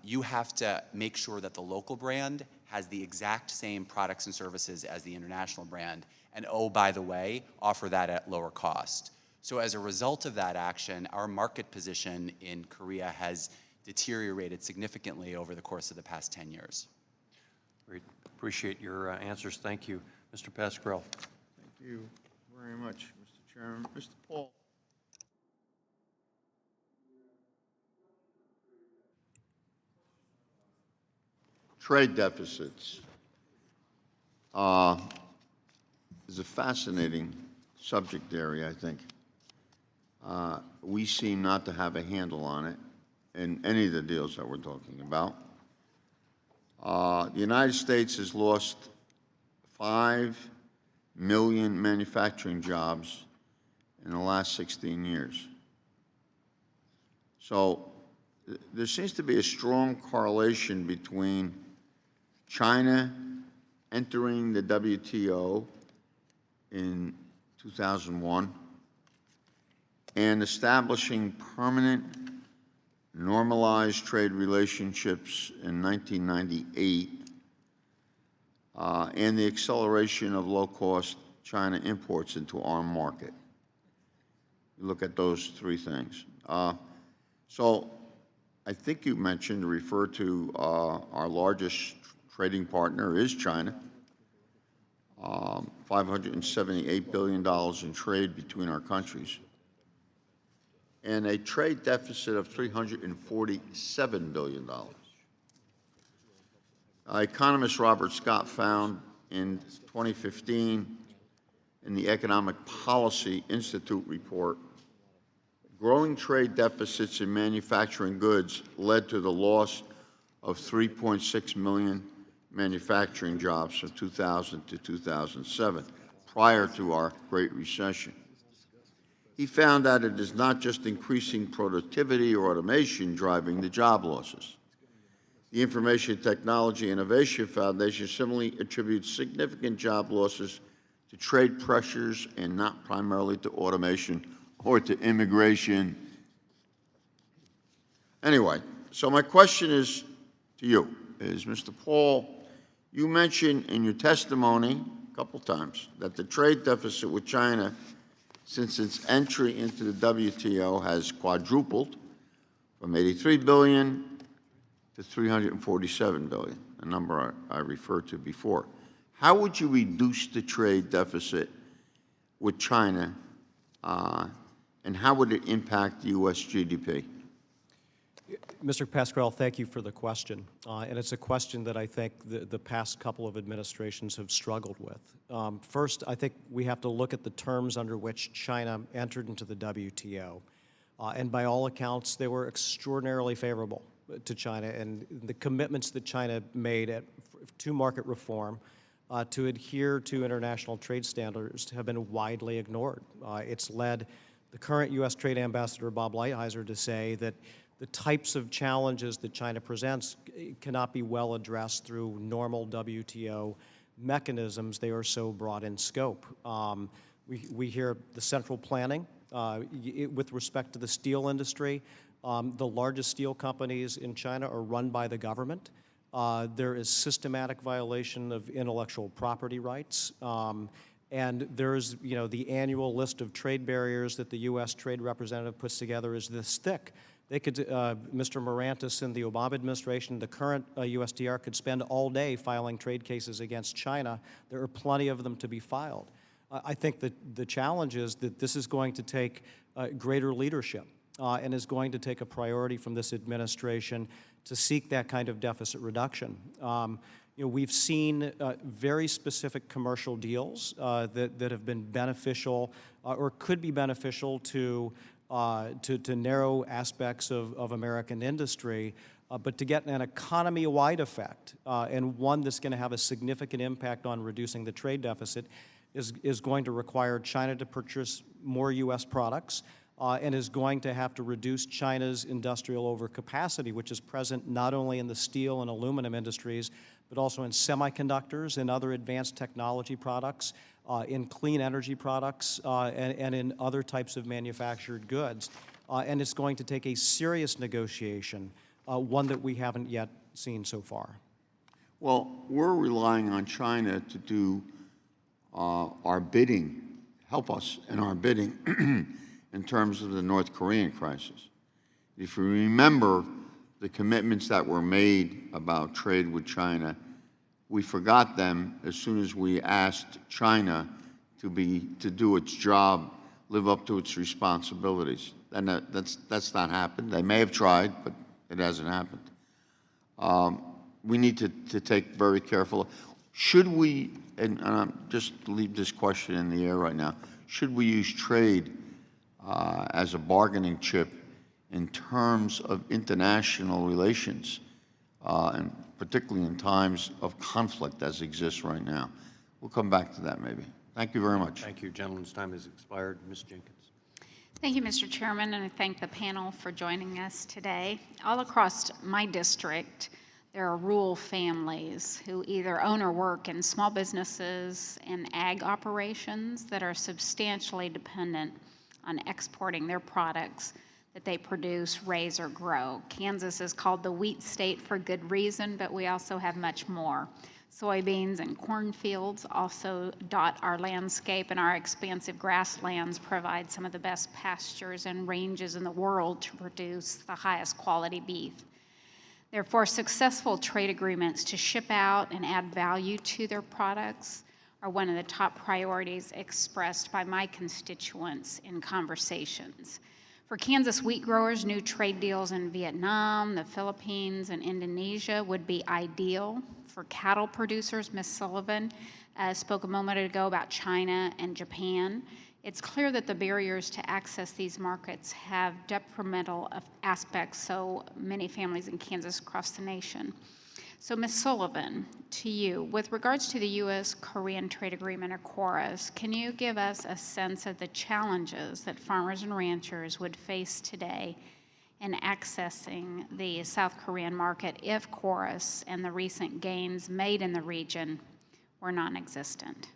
you have to make sure that the local brand has the exact same products and services as the international brand. And oh, by the way, offer that at lower cost. So as a result of that action, our market position in Korea has deteriorated significantly over the course of the past 10 years. Great. Appreciate your answers. Thank you. Mr. Pascrell. Thank you very much, Mr. Chairman. Mr. Paul. Trade deficits is a fascinating subject area, I think. We seem not to have a handle on it in any of the deals that we're talking about. The United States has lost 5 million manufacturing jobs in the last 16 years. So there seems to be a strong correlation between China entering the WTO in 2001 and establishing permanent normalized trade relationships in 1998 and the acceleration of low-cost China imports into our market. You look at those three things. So I think you mentioned, referred to our largest trading partner is China. $578 billion in trade between our countries, and a trade deficit of $347 billion. Economist Robert Scott found in 2015 in the Economic Policy Institute report, growing trade deficits in manufacturing goods led to the loss of 3.6 million manufacturing jobs from 2000 to 2007, prior to our Great Recession. He found that it is not just increasing productivity or automation driving the job losses. The Information Technology Innovation Foundation similarly attributes significant job losses to trade pressures and not primarily to automation or to immigration. Anyway, so my question is to you, Mr. Paul, you mentioned in your testimony a couple times that the trade deficit with China since its entry into the WTO has quadrupled from 83 billion to 347 billion, a number I referred to before. How would you reduce the trade deficit with China, and how would it impact U.S. GDP? Mr. Pascrell, thank you for the question. And it's a question that I think the past couple of administrations have struggled with. First, I think we have to look at the terms under which China entered into the WTO. And by all accounts, they were extraordinarily favorable to China, and the commitments that China made to market reform, to adhere to international trade standards, have been widely ignored. It's led the current U.S. Trade Ambassador, Bob Lighthizer, to say that the types of challenges that China presents cannot be well addressed through normal WTO mechanisms. They are so broad in scope. We hear the central planning with respect to the steel industry. The largest steel companies in China are run by the government. There is systematic violation of intellectual property rights. And there's, the annual list of trade barriers that the U.S. Trade Representative puts together is this thick. They could, Mr. Morantis in the Obama administration, the current USTR, could spend all day filing trade cases against China. There are plenty of them to be filed. I think that the challenge is that this is going to take greater leadership and is going to take a priority from this administration to seek that kind of deficit reduction. We've seen very specific commercial deals that have been beneficial or could be beneficial to narrow aspects of American industry, but to get an economy-wide effect and one that's going to have a significant impact on reducing the trade deficit is going to require China to purchase more U.S. products and is going to have to reduce China's industrial overcapacity, which is present not only in the steel and aluminum industries, but also in semiconductors and other advanced technology products, in clean energy products, and in other types of manufactured goods. And it's going to take a serious negotiation, one that we haven't yet seen so far. Well, we're relying on China to do our bidding, help us in our bidding in terms of the North Korean crisis. If you remember the commitments that were made about trade with China, we forgot them as soon as we asked China to do its job, live up to its responsibilities. And that's not happened. They may have tried, but it hasn't happened. We need to take very careful. Should we, and just leave this question in the air right now, should we use trade as a bargaining chip in terms of international relations, and particularly in times of conflict as exists right now? We'll come back to that maybe. Thank you very much. Thank you. Gentleman's time has expired. Ms. Jenkins. Thank you, Mr. Chairman, and I thank the panel for joining us today. All across my district, there are rural families who either own or work in small businesses and ag operations that are substantially dependent on exporting their products that they produce, raise, or grow. Kansas is called the wheat state for good reason, but we also have much more. Soybeans and cornfields also dot our landscape, and our expansive grasslands provide some of the best pastures and ranges in the world to produce the highest quality beef. Therefore, successful trade agreements to ship out and add value to their products are one of the top priorities expressed by my constituents in conversations. For Kansas wheat growers, new trade deals in Vietnam, the Philippines, and Indonesia would be ideal. For cattle producers, Ms. Sullivan spoke a moment ago about China and Japan. It's clear that the barriers to access these markets have detrimental aspects so many families in Kansas across the nation. So, Ms. Sullivan, to you, with regards to the U.S.-Korean Trade Agreement, or KORUS, can you give us a sense of the challenges that farmers and ranchers would face today in accessing the South Korean market if KORUS and the recent gains made in the region were non-existent?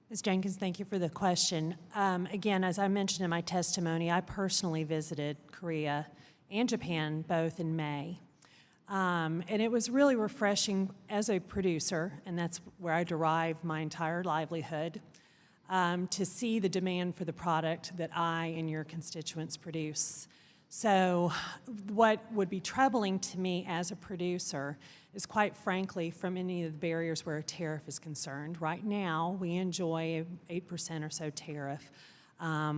Ms. Jenkins, thank you for the question. Again, as I mentioned in my testimony, I personally visited Korea and Japan both in May. And it was really refreshing as a producer, and that's where I derive my entire livelihood, to see the demand for the product that I and your constituents produce. So what would be troubling to me as a producer is, quite frankly, from any of the barriers where a tariff is concerned. Right now, we enjoy an 8% or so tariff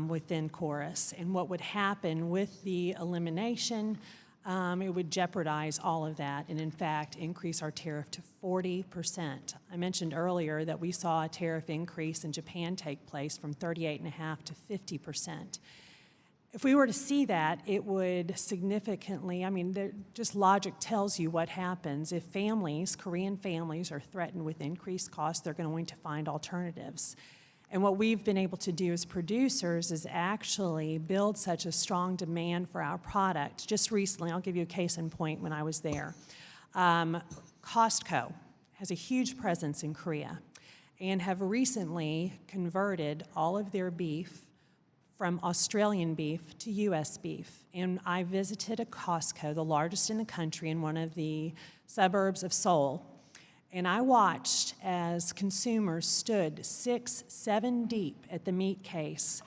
within KORUS. And what would happen with the elimination, it would jeopardize all of that and, in fact, increase our tariff to 40%. I mentioned earlier that we saw a tariff increase in Japan take place from 38.5% to 50%. If we were to see that, it would significantly, just logic tells you what happens. If families, Korean families, are threatened with increased costs, they're going to find alternatives. And what we've been able to do as producers is actually build such a strong demand for our product. Just recently, I'll give you a case in point when I was there. Costco has a huge presence in Korea and have recently converted all of their beef from Australian beef to U.S. beef. And I visited a Costco, the largest in the country, in one of the suburbs of Seoul. And I watched as consumers stood 6, 7 deep at the meat case,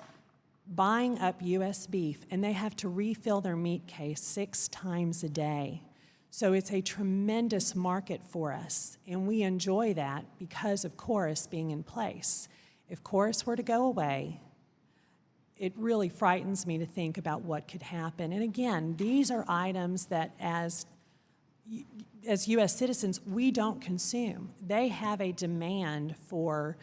buying up U.S. beef, and they have to refill their meat case 6 times a day. So it's a tremendous market for us, and we enjoy that because of KORUS being in place. If KORUS were to go away, it really frightens me to think about what could happen. And again, these are items that as U.S. citizens, we don't consume. They have a demand for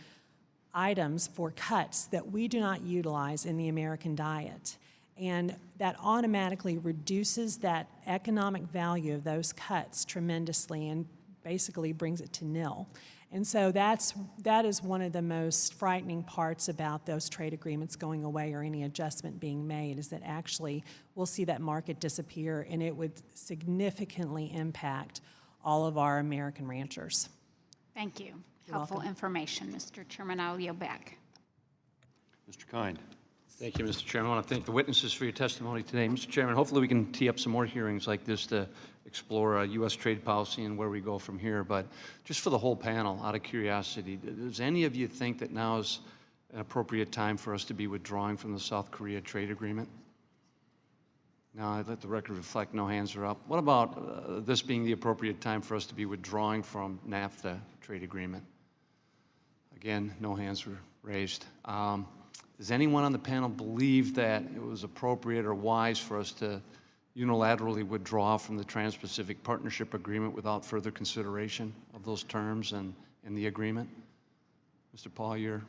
items, for cuts that we do not utilize in the American diet. And that automatically reduces that economic value of those cuts tremendously and basically brings it to nil. And so that is one of the most frightening parts about those trade agreements going away or any adjustment being made, is that actually we'll see that market disappear, and it would significantly impact all of our American ranchers. Thank you. You're Helpful welcome. information, Mr. Chairman. I'll yield back. Mr. Kind. Thank you, Mr. Chairman. I want to thank the witnesses for your testimony today. Mr. Chairman, hopefully we can tee up some more hearings like this to explore U.S. trade policy and where we go from here. But just for the whole panel, out of curiosity, does any of you think that now is an appropriate time for us to be withdrawing from the South Korea trade agreement? Now, I'd let the record reflect no hands are up. What about this being the appropriate time for us to be withdrawing from NAFTA trade agreement? Again, no hands were raised. Does anyone on the panel believe that it was appropriate or wise for us to unilaterally withdraw from the Trans-Pacific Partnership Agreement without further consideration of those terms and the agreement? Mr. Paul, you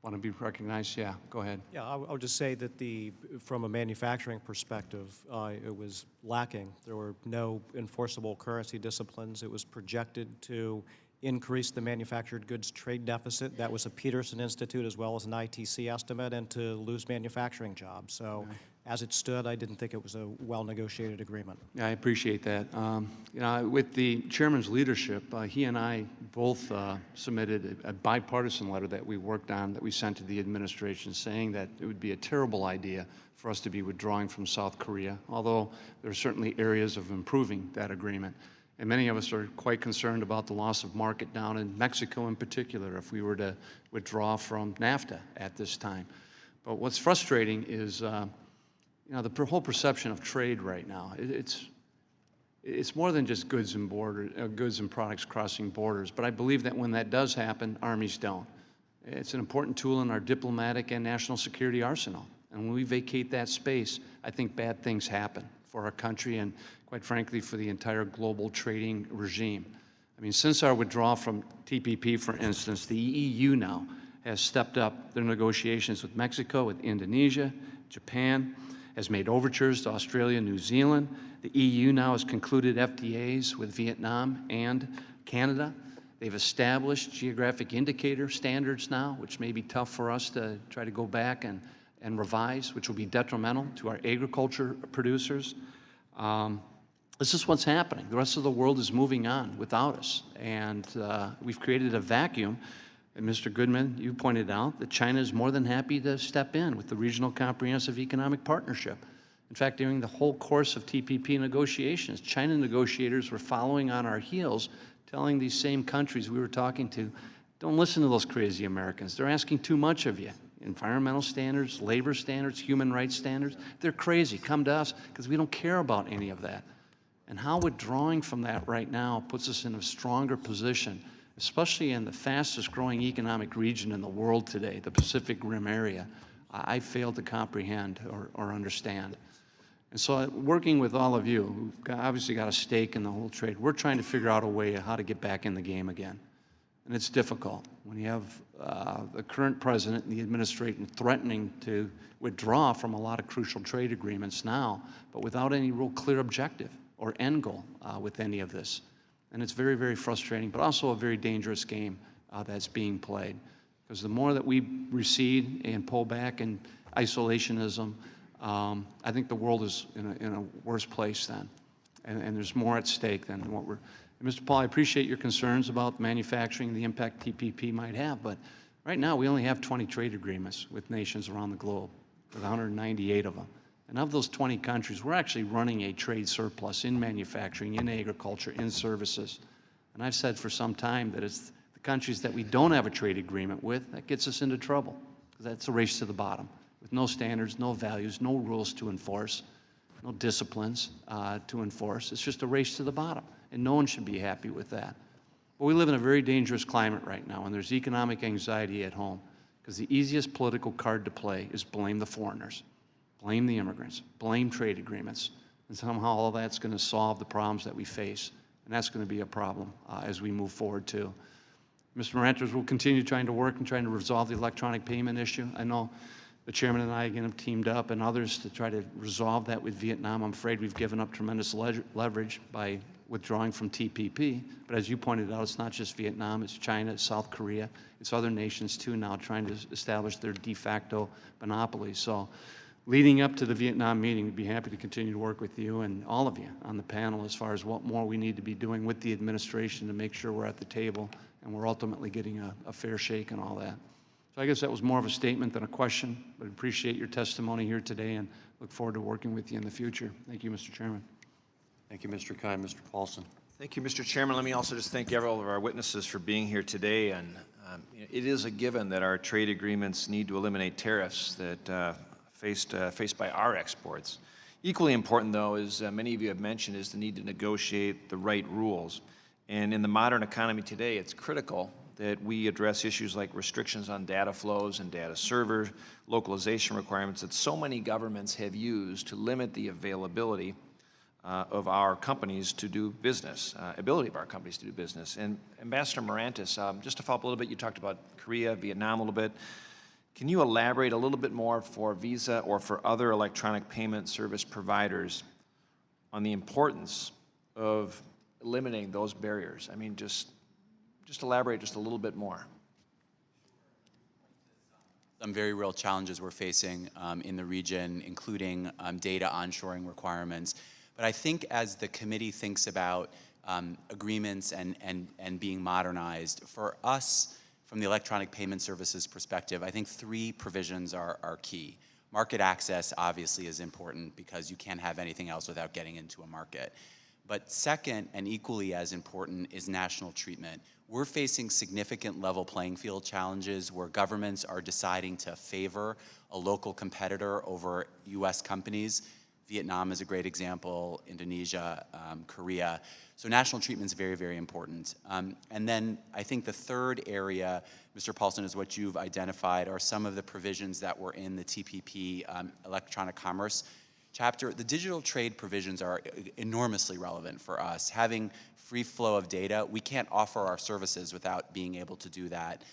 want to be recognized? Yeah, go ahead. Yeah, I'll just say that from a manufacturing perspective, it was lacking. There were no enforceable currency disciplines. It was projected to increase the manufactured goods trade deficit. That was a Peterson Institute as well as an ITC estimate, and to lose manufacturing jobs. So as it stood, I didn't think it was a well-negotiated agreement. Yeah, I appreciate that. With the chairman's leadership, he and I both submitted a bipartisan letter that we worked on, that we sent to the administration, saying that it would be a terrible idea for us to be withdrawing from South Korea, although there are certainly areas of improving that agreement. And many of us are quite concerned about the loss of market down in Mexico in particular if we were to withdraw from NAFTA at this time. But what's frustrating is, the whole perception of trade right now. It's more than just goods and products crossing borders. But I believe that when that does happen, armies don't. It's an important tool in our diplomatic and national security arsenal. And when we vacate that space, I think bad things happen for our country and, quite frankly, for the entire global trading regime. I mean, since our withdrawal from TPP, for instance, the EU now has stepped up their negotiations with Mexico, with Indonesia, Japan, has made overtures to Australia, New Zealand. The EU now has concluded FTAs with Vietnam and Canada. They've established geographic indicator standards now, which may be tough for us to try to go back and revise, which will be detrimental to our agriculture producers. This is what's happening. The rest of the world is moving on without us, and we've created a vacuum. And Mr. Goodman, you pointed out that China is more than happy to step in with the Regional Comprehensive Economic Partnership. In fact, during the whole course of TPP negotiations, China negotiators were following on our heels, telling these same countries we were talking to, don't listen to those crazy Americans. They're asking too much of you. Environmental standards, labor standards, human rights standards, they're crazy. Come to us, because we don't care about any of that. And how withdrawing from that right now puts us in a stronger position, especially in the fastest growing economic region in the world today, the Pacific Rim area, I fail to comprehend or understand. And so working with all of you, who've obviously got a stake in the whole trade, we're trying to figure out a way how to get back in the game again. And it's difficult when you have the current president and the administration threatening to withdraw from a lot of crucial trade agreements now, but without any real clear objective or end goal with any of this. And it's very, very frustrating, but also a very dangerous game that's being played. Because the more that we recede and pull back in isolationism, I think the world is in a worse place then. And there's more at stake than what we're... And Mr. Paul, I appreciate your concerns about manufacturing, the impact TPP might have, but right now we only have 20 trade agreements with nations around the globe, with 198 of them. And of those 20 countries, we're actually running a trade surplus in manufacturing, in agriculture, in services. And I've said for some time that it's the countries that we don't have a trade agreement with that gets us into trouble, because that's a race to the bottom, with no standards, no values, no rules to enforce, no disciplines to enforce. It's just a race to the bottom, and no one should be happy with that. But we live in a very dangerous climate right now, and there's economic anxiety at home, because the easiest political card to play is blame the foreigners. Blame the immigrants, blame trade agreements, and somehow all that's going to solve the problems that we face, and that's going to be a problem as we move forward too. Mr. Marantz will continue trying to work and trying to resolve the electronic payment issue. I know the chairman and I again have teamed up and others to try to resolve that with Vietnam. I'm afraid we've given up tremendous leverage by withdrawing from TPP, but as you pointed out, it's not just Vietnam, it's China, it's South Korea, it's other nations too now trying to establish their de facto monopoly. So leading up to the Vietnam meeting, we'd be happy to continue to work with you and all of you on the panel as far as what more we need to be doing with the administration to make sure we're at the table and we're ultimately getting a fair shake and all that. So I guess that was more of a statement than a question, but I appreciate your testimony here today and look forward to working with you in the future. Thank you, Mr. Chairman. Thank you, Mr. Kine. Mr. Paulson. Thank you, Mr. Chairman. Let me also just thank all of our witnesses for being here today. And it is a given that our trade agreements need to eliminate tariffs that faced by our exports. Equally important, though, as many of you have mentioned, is the need to negotiate the right rules. And in the modern economy today, it's critical that we address issues like restrictions on data flows and data server localization requirements that so many governments have used to limit the availability of our companies to do business, ability of our companies to do business. And Ambassador Marantz, just to follow up a little bit, you talked about Korea, Vietnam a little bit. Can you elaborate a little bit more for Visa or for other electronic payment service providers on the importance of eliminating those barriers? I mean, just elaborate just a little bit more. Some very real challenges we're facing in the region, including data onshoring requirements. But I think as the committee thinks about agreements and being modernized, for us, from the electronic payment services perspective, I think 3 provisions are key. Market access obviously is important because you can't have anything else without getting into a market. But second, and equally as important, is national treatment. We're facing significant level playing field challenges where governments are deciding to favor a local competitor over U.S. companies. Vietnam is a great example, Indonesia, Korea. So national treatment is very, very important. And then I think the third area, Mr. Paulson, is what you've identified are some of the provisions that were in the TPP electronic commerce chapter. The digital trade provisions are enormously relevant for us. Having free flow of data, we can't offer our services without being able to do that.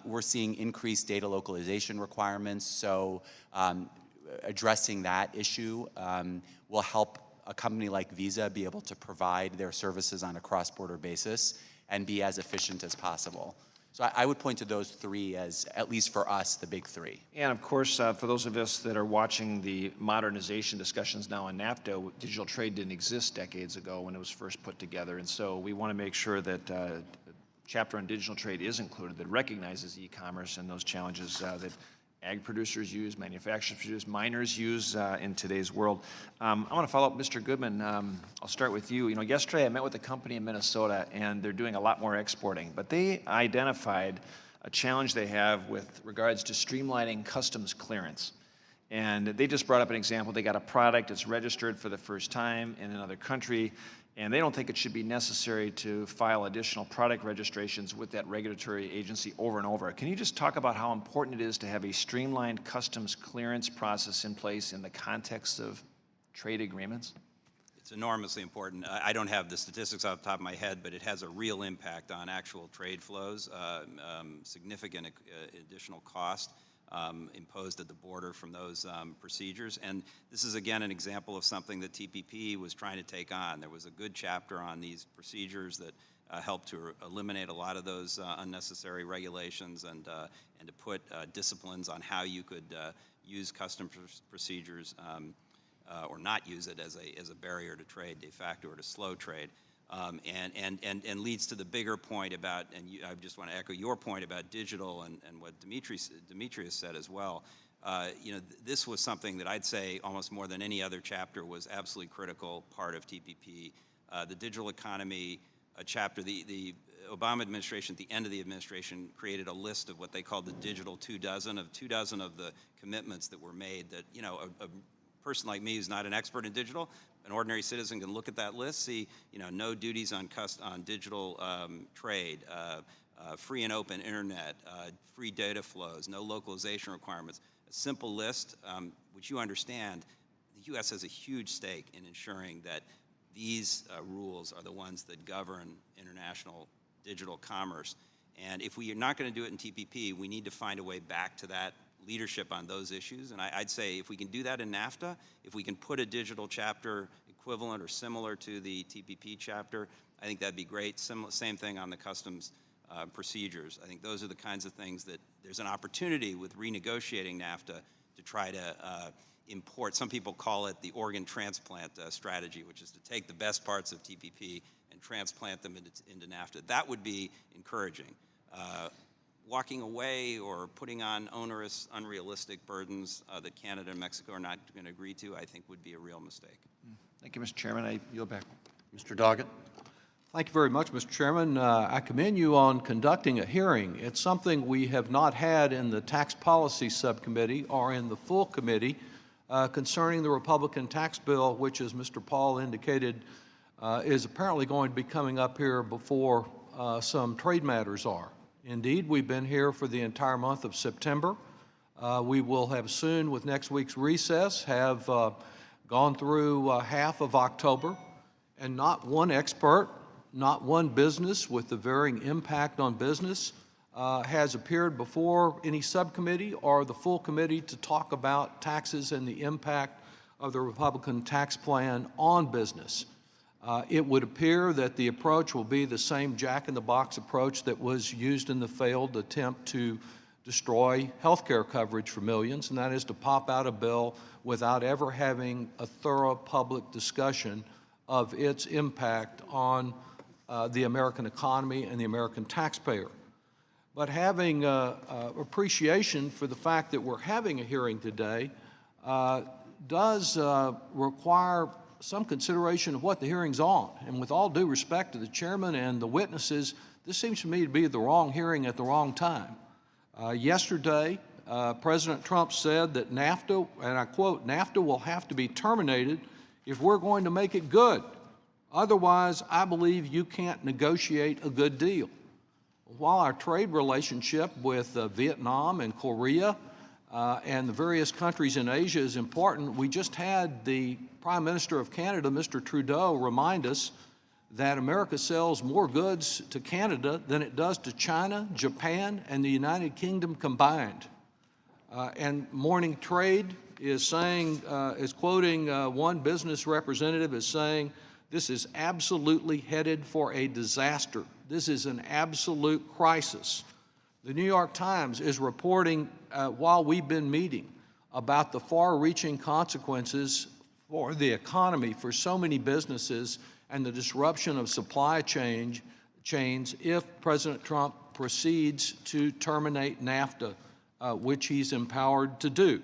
We're seeing increased data localization requirements, so addressing that issue will help a company like Visa be able to provide their services on a cross-border basis and be as efficient as possible. So I would point to those three as, at least for us, the big three. And of course, for those of us that are watching the modernization discussions now on NAFTA, digital trade didn't exist decades ago when it was first put together. And so we want to make sure that a chapter on digital trade is included that recognizes e-commerce and those challenges that ag producers use, manufacturers use, miners use in today's world. I want to follow up, Mr. Goodman. I'll start with you. You know, yesterday I met with a company in Minnesota, and they're doing a lot more exporting. But they identified a challenge they have with regards to streamlining customs clearance. And they just brought up an example. They got a product that's registered for the first time in another country, and they don't think it should be necessary to file additional product registrations with that regulatory agency over and over. Can you just talk about how important it is to have a streamlined customs clearance process in place in the context of trade agreements? It's enormously important. I don't have the statistics off the top of my head, but it has a real impact on actual trade flows, significant additional cost imposed at the border from those procedures. And this is, again, an example of something that TPP was trying to take on. There was a good chapter on these procedures that helped to eliminate a lot of those unnecessary regulations and to put disciplines on how you could use custom procedures or not use it as a barrier to trade, de facto, or to slow trade. And leads to the bigger point about, and I just want to echo your point about digital and what Demetrius said as well. You know, this was something that I'd say almost more than any other chapter was absolutely critical part of TPP. The digital economy chapter, the Obama administration, at the end of the administration, created a list of what they called the digital 24 of the commitments that were made that, you know, a person like me who's not an expert in digital, an ordinary citizen can look at that list, see, you know, no duties on digital trade, free and open internet, free data flows, no localization requirements. A simple list, which you understand, the U.S. has a huge stake in ensuring that these rules are the ones that govern international digital commerce. And if we are not going to do it in TPP, we need to find a way back to that leadership on those issues. And I'd say if we can do that in NAFTA, if we can put a digital chapter equivalent or similar to the TPP chapter, I think that'd be great. Same thing on the customs procedures. I think those are the kinds of things that there's an opportunity with renegotiating NAFTA to try to import. Some people call it the organ transplant strategy, which is to take the best parts of TPP and transplant them into NAFTA. That would be encouraging. Walking away or putting on onerous, unrealistic burdens that Canada and Mexico are not going to agree to, I think would be a real mistake. Thank you, Mr. Chairman. I yield back. Mr. Doggett? Thank you very much, Mr. Chairman. I commend you on conducting a hearing. It's something we have not had in the Tax Policy Subcommittee or in the full committee concerning the Republican tax bill, which, as Mr. Paul indicated, is apparently going to be coming up here before some trade matters are. Indeed, we've been here for the entire month of September. We will have soon, with next week's recess, have gone through half of October, and not one expert, not one business with the varying impact on business has appeared before any subcommittee or the full committee to talk about taxes and the impact of the Republican tax plan on business. It would appear that the approach will be the same jack-in-the-box approach that was used in the failed attempt to destroy health care coverage for millions, and that is to pop out a bill without ever having a thorough public discussion of its impact on the American economy and the American taxpayer. But having appreciation for the fact that we're having a hearing today does require some consideration of what the hearing's on. And with all due respect to the chairman and the witnesses, this seems to me to be the wrong hearing at the wrong time. Yesterday, President Trump said that NAFTA, and I quote, "NAFTA will have to be terminated if we're going to make it good. Otherwise, I believe you can't negotiate a good deal." While our trade relationship with Vietnam and Korea and the various countries in Asia is important, we just had the Prime Minister of Canada, Mr. Trudeau, remind us that America sells more goods to Canada than it does to China, Japan, and the United Kingdom combined. And Morning Trade is saying, is quoting one business representative as saying, "This is absolutely headed for a disaster. This is an absolute crisis." The New York Times is reporting, while we've been meeting, about the far-reaching consequences for the economy, for so many businesses, and the disruption of supply chains if President Trump proceeds to terminate NAFTA, which he's empowered to do.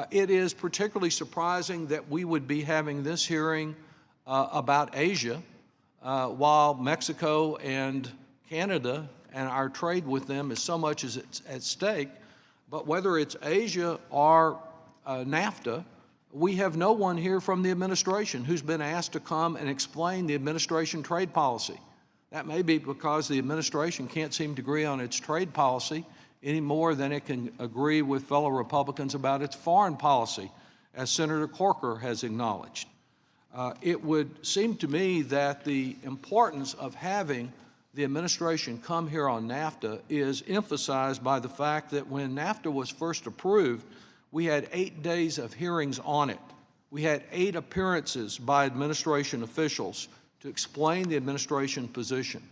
It is particularly surprising that we would be having this hearing about Asia while Mexico and Canada and our trade with them is so much as it's at stake. But whether it's Asia or NAFTA, we have no one here from the administration who's been asked to come and explain the administration trade policy. That may be because the administration can't seem to agree on its trade policy any more than it can agree with fellow Republicans about its foreign policy, as Senator Corker has acknowledged. It would seem to me that the importance of having the administration come here on NAFTA is emphasized by the fact that when NAFTA was first approved, we had 8 days of hearings on it. We had 8 appearances by administration officials to explain the administration position.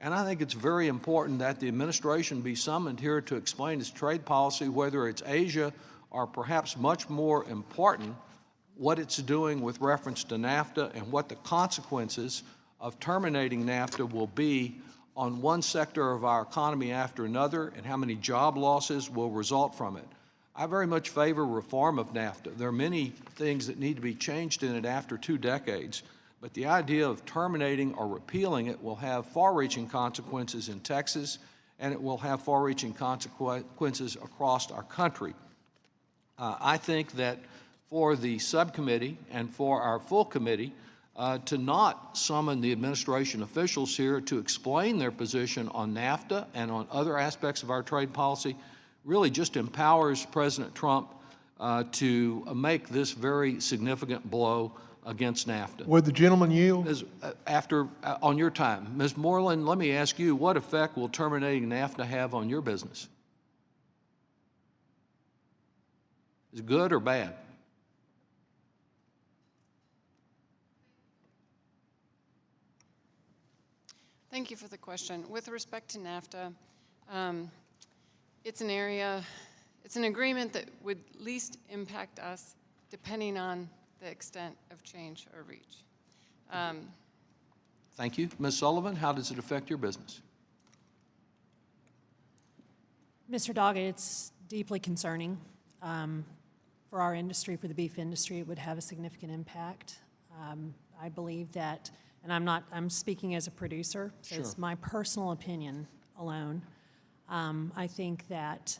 And I think it's very important that the administration be summoned here to explain its trade policy, whether it's Asia or perhaps much more important, what it's doing with reference to NAFTA and what the consequences of terminating NAFTA will be on one sector of our economy after another and how many job losses will result from it. I very much favor reform of NAFTA. There are many things that need to be changed in it after 2 decades, but the idea of terminating or repealing it will have far-reaching consequences in Texas, and it will have far-reaching consequences across our country. I think that for the subcommittee and for our full committee to not summon the administration officials here to explain their position on NAFTA and on other aspects of our trade policy really just empowers President Trump to make this very significant blow against NAFTA. Would the gentleman yield? On your time. Ms. Moreland, let me ask you, what effect will terminating NAFTA have on your business? Is it good or bad? Thank you for the question. With respect to NAFTA, it's an agreement that would least impact us depending on the extent of change or reach. Thank you. Ms. Sullivan, how does it affect your business? Mr. Doggett, it's deeply concerning. For our industry, for the beef industry, it would have a significant impact. I believe that, and I'm speaking as a producer, so Sure. It's my personal opinion alone. I think that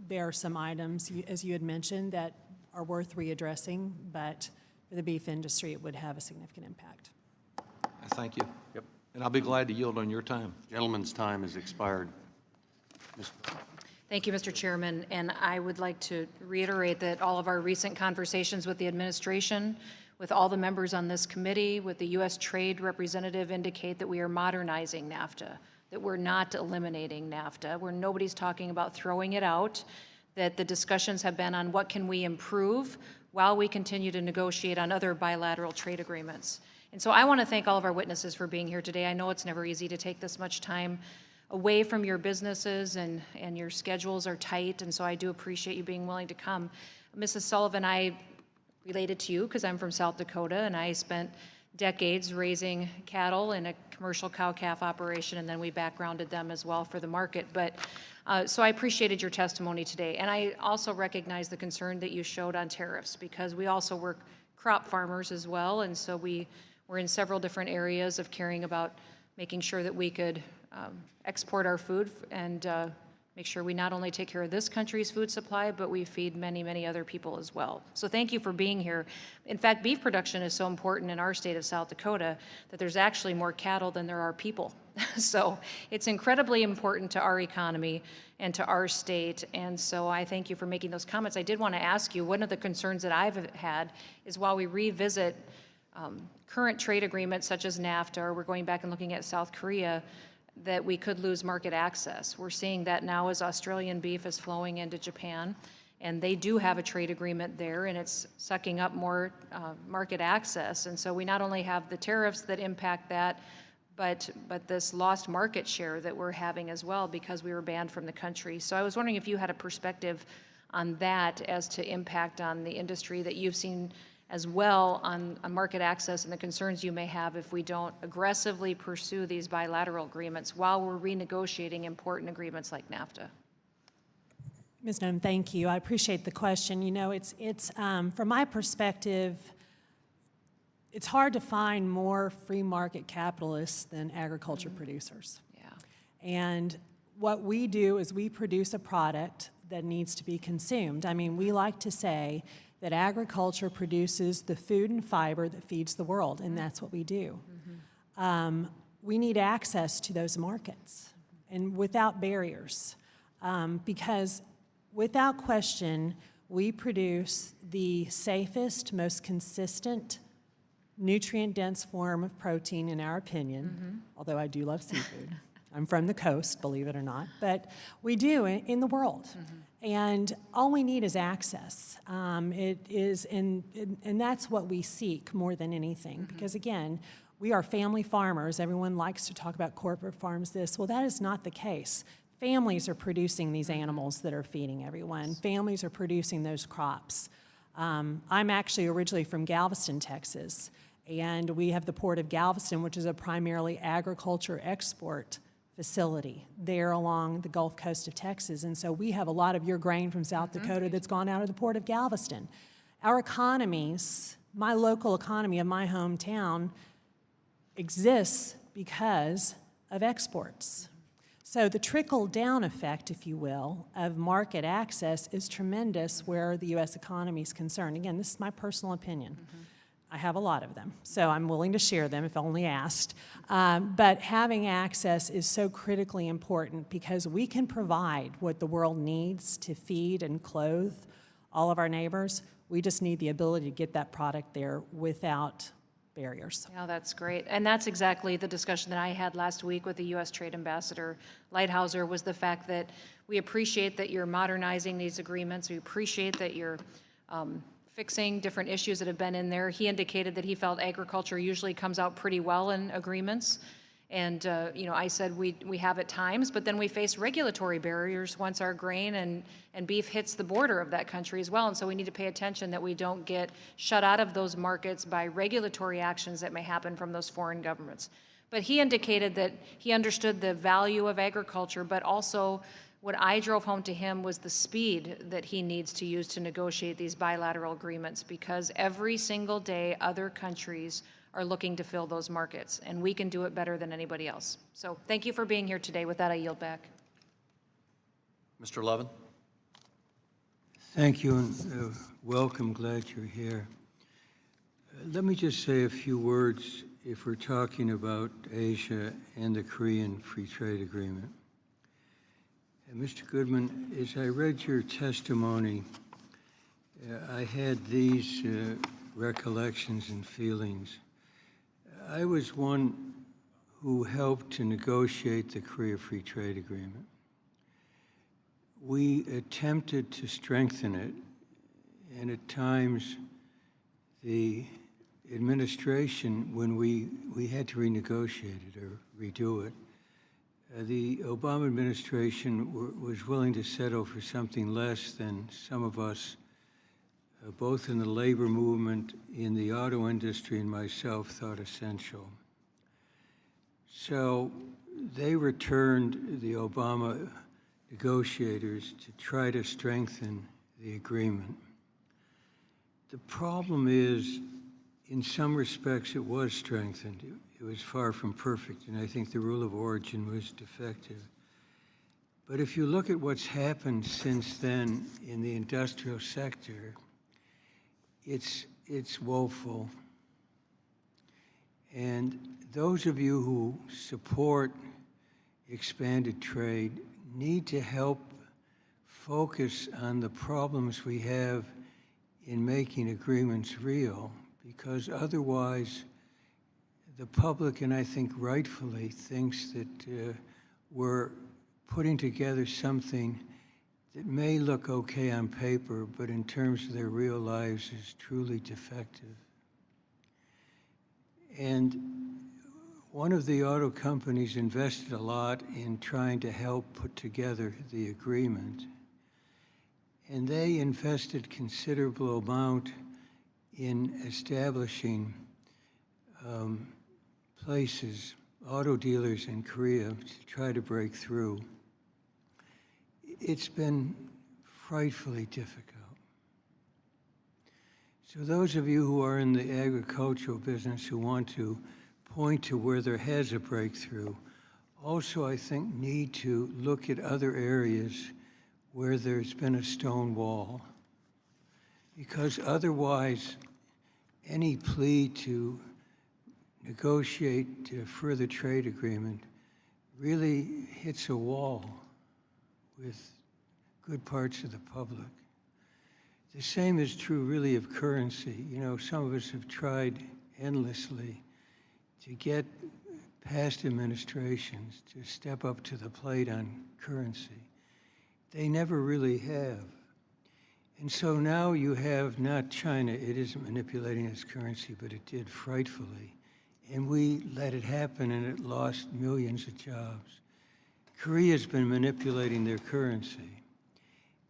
there are some items, as you had mentioned, that are worth readdressing, but for the beef industry, it would have a significant impact. I thank you. Yep. And I'll be glad to yield on your time. Gentleman's time has expired. Thank you, Mr. Chairman, and I would like to reiterate that all of our recent conversations with the administration, with all the members on this committee, with the U.S. Trade Representative indicate that we are modernizing NAFTA, that we're not eliminating NAFTA, where nobody's talking about throwing it out, that the discussions have been on what can we improve while we continue to negotiate on other bilateral trade agreements. And so I want to thank all of our witnesses for being here today. I know it's never easy to take this much time away from your businesses, and your schedules are tight, and so I do appreciate you being willing to come. Mrs. Sullivan, I related to you because I'm from South Dakota, and I spent decades raising cattle in a commercial cow-calf operation, and then we backgrounded them as well for the market. But so I appreciated your testimony today, and I also recognize the concern that you showed on tariffs, because we also work crop farmers as well, and so we were in several different areas of caring about making sure that we could export our food and make sure we not only take care of this country's food supply, but we feed many, many other people as well. So thank you for being here. In fact, beef production is so important in our state of South Dakota that there's actually more cattle than there are people. So it's incredibly important to our economy and to our state. And so I thank you for making those comments. I did want to ask you, one of the concerns that I've had is while we revisit current trade agreements such as NAFTA, or we're going back and looking at South Korea, that we could lose market access. We're seeing that now as Australian beef is flowing into Japan, and they do have a trade agreement there, and it's sucking up more market access. And so we not only have the tariffs that impact that, but this lost market share that we're having as well because we were banned from the country. So I was wondering if you had a perspective on that as to impact on the industry that you've seen as well on market access and the concerns you may have if we don't aggressively pursue these bilateral agreements while we're renegotiating important agreements like NAFTA. Ms. Nome, thank you. I appreciate the question. You know, it's from my perspective, it's hard to find more free market capitalists than agriculture producers. Yeah. And what we do is we produce a product that needs to be consumed. I mean, we like to say that agriculture produces the food and fiber that feeds the world, and that's what we do. We need access to those markets and without barriers, because without question, we produce the safest, most consistent, nutrient-dense form of protein, in our opinion, although I do love seafood. I'm from the coast, believe it or not, but we do in the world. And all we need is access. And that's what we seek more than anything, because again, we are family farmers. Everyone likes to talk about corporate farms this. Well, that is not the case. Families are producing these animals that are feeding everyone. Families are producing those crops. I'm actually originally from Galveston, Texas, and we have the Port of Galveston, which is a primarily agriculture export facility there along the Gulf Coast of Texas. And so we have a lot of your grain from South Dakota that's gone out of the Port of Galveston. Our economies, my local economy of my hometown, exists because of exports. So the trickle-down effect, if you will, of market access is tremendous where the U.S. economy is concerned. Again, this is my personal opinion. I have a lot of them, so I'm willing to share them if only asked. But having access is so critically important because we can provide what the world needs to feed and clothe all of our neighbors. We just need the ability to get that product there without barriers. Yeah, that's great. And that's exactly the discussion that I had last week with the U.S. Trade Ambassador Lighthouser, was the fact that we appreciate that you're modernizing these agreements. We appreciate that you're fixing different issues that have been in there. He indicated that he felt agriculture usually comes out pretty well in agreements. And, you know, I said we have at times, but then we face regulatory barriers once our grain and beef hits the border of that country as well. And so we need to pay attention that we don't get shut out of those markets by regulatory actions that may happen from those foreign governments. But he indicated that he understood the value of agriculture, but also what I drove home to him was the speed that he needs to use to negotiate these bilateral agreements, because every single day other countries are looking to fill those markets, and we can do it better than anybody else. So thank you for being here today. With that, I yield back. Mr. Levin? Thank you, and welcome. Glad you're here. Let me just say a few words if we're talking about Asia and the Korean Free Trade Agreement. Mr. Goodman, as I read your testimony, I had these recollections and feelings. I was one who helped to negotiate the Korea Free Trade Agreement. We attempted to strengthen it, and at times the administration, when we had to renegotiate it or redo it, the Obama administration was willing to settle for something less than some of us, both in the labor movement, in the auto industry, and myself, thought essential. So they returned, the Obama negotiators, to try to strengthen the agreement. The problem is, in some respects, it was strengthened. It was far from perfect, and I think the rule of origin was defective. But if you look at what's happened since then in the industrial sector, it's woeful. And those of you who support expanded trade need to help focus on the problems we have in making agreements real, because otherwise the public, and I think rightfully, thinks that we're putting together something that may look okay on paper, but in terms of their real lives is truly defective. And one of the auto companies invested a lot in trying to help put together the agreement. And they invested considerable amount in establishing places, auto dealers in Korea, to try to break through. It's been frightfully difficult. So those of you who are in the agricultural business who want to point to where there has a breakthrough, also I think need to look at other areas where there's been a stone wall. Because otherwise, any plea to negotiate a further trade agreement really hits a wall with good parts of the public. The same is true really of currency. You know, some of us have tried endlessly to get past administrations to step up to the plate on currency. They never really have. And so now you have not China, it isn't manipulating its currency, but it did frightfully. And we let it happen and it lost millions of jobs. Korea's been manipulating their currency.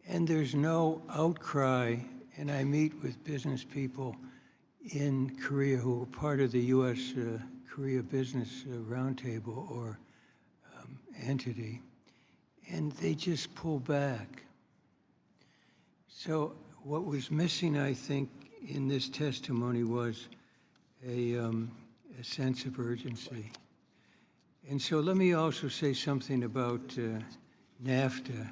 And there's no outcry, and I meet with business people in Korea who are part of the U.S. Korea Business Roundtable or entity, and they just pull back. So what was missing, I think, in this testimony was a sense of urgency. And so let me also say something about NAFTA.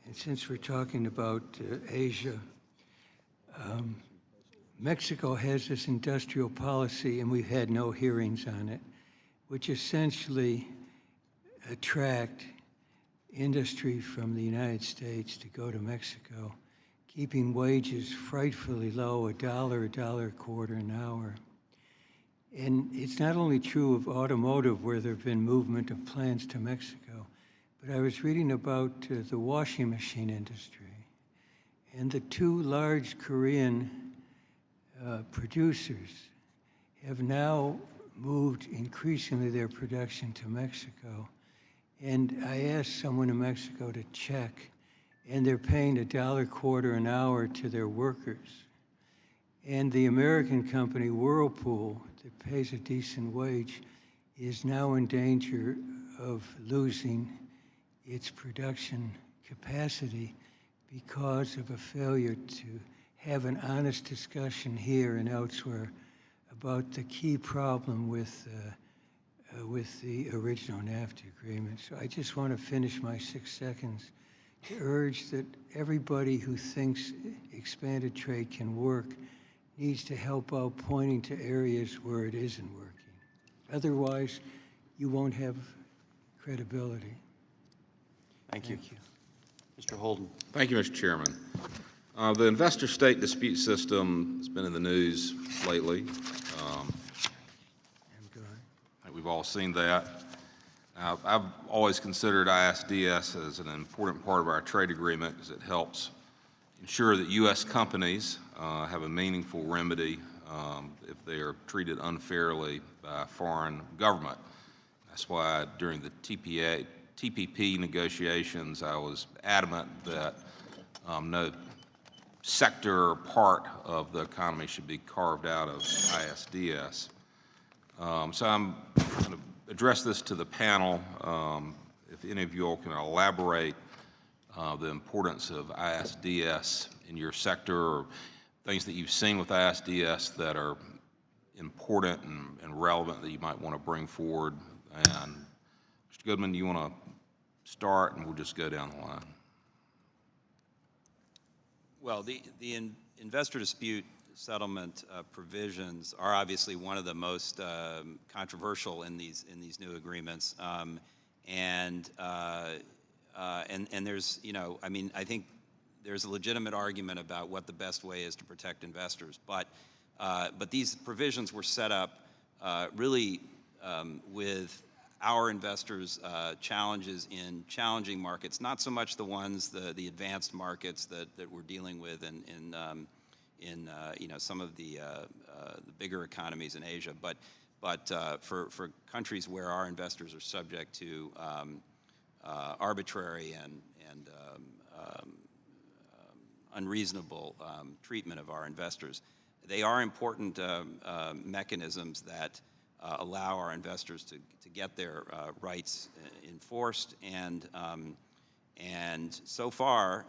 And since we're talking about Asia, Mexico has this industrial policy, and we've had no hearings on it, which essentially attract industry from the United States to go to Mexico, keeping wages frightfully low, $1, $1.25 an hour. And it's not only true of automotive, where there have been movement of plants to Mexico, but I was reading about the washing machine industry. And the two large Korean producers have now moved increasingly their production to Mexico. And I asked someone in Mexico to check, and they're paying $1.25 an hour to their workers. And the American company, Whirlpool, that pays a decent wage, is now in danger of losing its production capacity because of a failure to have an honest discussion here and elsewhere about the key problem with the original NAFTA agreement. So I just want to finish my 6 seconds to urge that everybody who thinks expanded trade can work needs to help out pointing to areas where it isn't working. Otherwise, you won't have credibility. Thank you. Mr. Holden. Thank you, Mr. Chairman. The investor-state dispute system has been in the news lately. I think we've all seen that. I've always considered ISDS as an important part of our trade agreement because it helps ensure that U.S. companies have a meaningful remedy if they are treated unfairly by a foreign government. That's why during the TPP negotiations, I was adamant that no sector or part of the economy should be carved out of ISDS. So I'm going to address this to the panel. If any of you all can elaborate the importance of ISDS in your sector, or things that you've seen with ISDS that are important and relevant that you might want to bring forward. And Mr. Goodman, do you want to start, and we'll just go down the line? Well, the investor dispute settlement provisions are obviously one of the most controversial in these new agreements, and there's, you know, I mean, I think there's a legitimate argument about what the best way is to protect investors, but these provisions were set up really with our investors' challenges in challenging markets, not so much the ones, the advanced markets that we're dealing with in you know, some of the bigger economies in Asia, but for countries where our investors are subject to arbitrary and unreasonable treatment of our investors. They are important mechanisms that allow our investors to get their rights enforced, and so far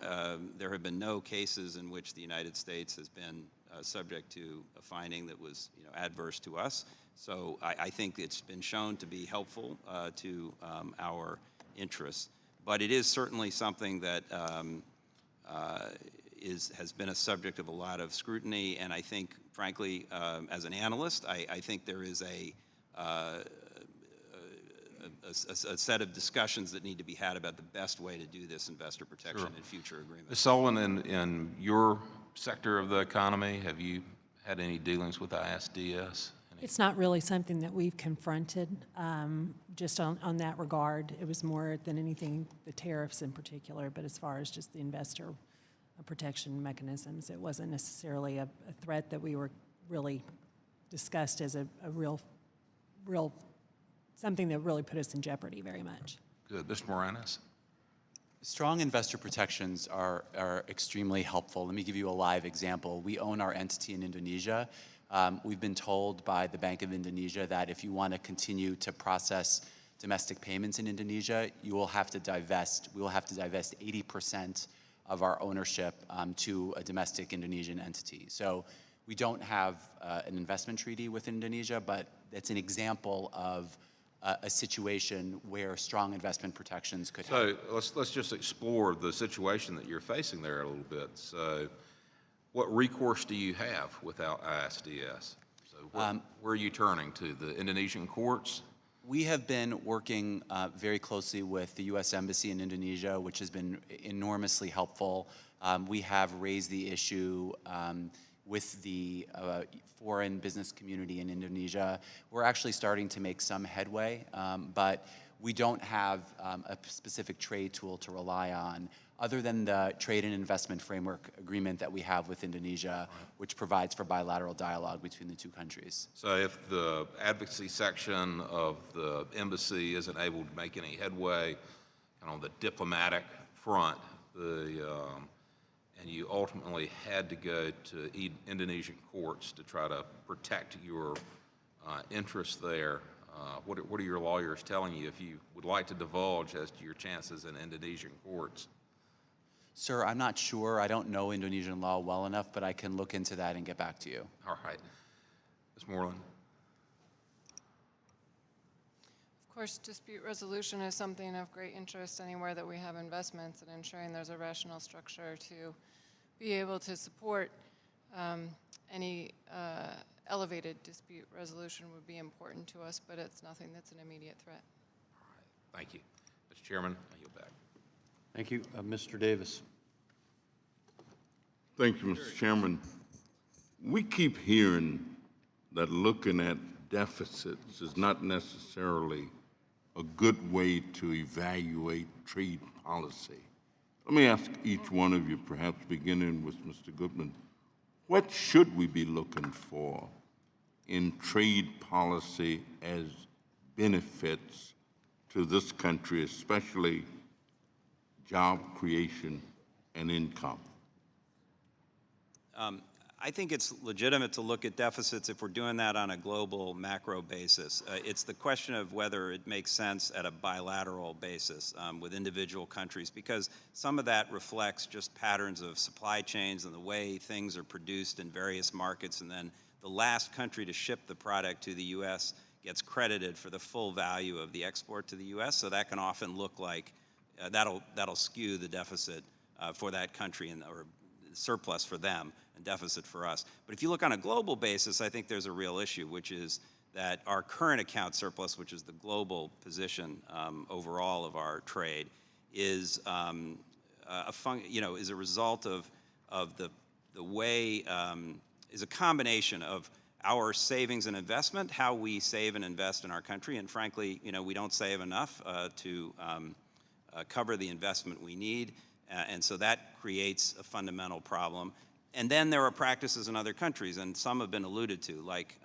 there have been no cases in which the United States has been subject to a finding that was, you know, adverse to us. So I think it's been shown to be helpful to our interests, but it is certainly something that has been a subject of a lot of scrutiny, and I think, frankly, as an analyst, I think there is a set of discussions that need to be had about the best way to do this investor protection in future agreements. Ms. Sullivan, in your sector of the economy, have you had any dealings with ISDS? It's not really something that we've confronted, just on that regard. It was more than anything the tariffs in particular, but as far as just the investor protection mechanisms, it wasn't necessarily a threat that we were really discussed as a real something that really put us in jeopardy very much. Good. Mr. Moranis? Strong investor protections are extremely helpful. Let me give you a live example. We own our entity in Indonesia. We've been told by the Bank of Indonesia that if you want to continue to process domestic payments in Indonesia, we will have to divest 80% of our ownership to a domestic Indonesian entity. So we don't have an investment treaty with Indonesia, but it's an example of a situation where strong investment protections could help. So let's just explore the situation that you're facing there a little bit. So what recourse do you have without ISDS? So where are you turning to? The Indonesian courts? We have been working very closely with the U.S. Embassy in Indonesia, which has been enormously helpful. We have raised the issue with the foreign business community in Indonesia. We're actually starting to make some headway, but we don't have a specific trade tool to rely on other than the Trade and Investment Framework Agreement that we have with Indonesia, which provides for bilateral dialogue between the two countries. So if the advocacy section of the embassy isn't able to make any headway on the diplomatic front, and you ultimately had to go to Indonesian courts to try to protect your interests there, what are your lawyers telling you if you would like to divulge as to your chances in Indonesian courts? Sir, I'm not sure. I don't know Indonesian law well enough, but I can look into that and get back to you. All right. Ms. Moreland? Of course, dispute resolution is something of great interest anywhere that we have investments, and ensuring there's a rational structure to be able to support any elevated dispute resolution would be important to us, but it's nothing that's an immediate threat. All right. Thank you. Mr. Chairman, I yield back. Thank you. Mr. Davis. Thank you, Mr. Chairman. We keep hearing that looking at deficits is not necessarily a good way to evaluate trade policy. Let me ask each one of you, perhaps beginning with Mr. Goodman, what should we be looking for in trade policy as benefits to this country, especially job creation and income? I think it's legitimate to look at deficits if we're doing that on a global macro basis. It's the question of whether it makes sense at a bilateral basis with individual countries, because some of that reflects just patterns of supply chains and the way things are produced in various markets, and then the last country to ship the product to the U.S. gets credited for the full value of the export to the U.S., so that can often look like that'll skew the deficit for that country or surplus for them and deficit for us. But if you look on a global basis, I think there's a real issue, which is that our current account surplus, which is the global position overall of our trade, is is a result of the way is a combination of our savings and investment, how we save and invest in our country, and frankly, we don't save enough to cover the investment we need. And so that creates a fundamental problem. And then there are practices in other countries, and some have been alluded to, like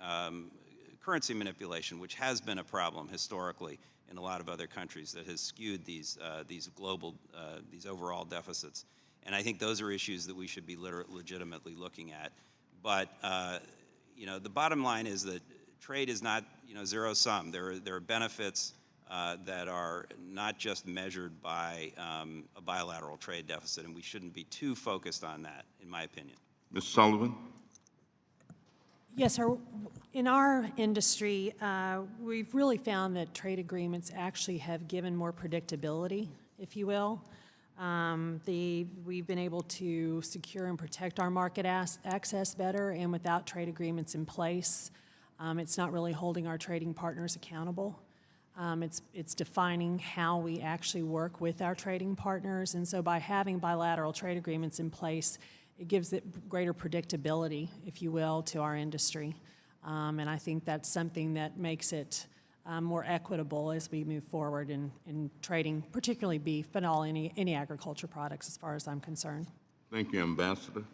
currency manipulation, which has been a problem historically in a lot of other countries that has skewed these overall deficits. And I think those are issues that we should be legitimately looking at. But the bottom line is that trade is not zero sum. There are benefits that are not just measured by a bilateral trade deficit, and we shouldn't be too focused on that, in my opinion. Ms. Sullivan? Yes, sir. In our industry, we've really found that trade agreements actually have given more predictability, if you will. We've been able to secure and protect our market access better, and without trade agreements in place, it's not really holding our trading partners accountable. It's defining how we actually work with our trading partners, and so by having bilateral trade agreements in place, it gives it greater predictability, if you will, to our industry. And I think that's something that makes it more equitable as we move forward in trading, particularly beef, but any agriculture products as far as I'm concerned. Thank you, Ambassador.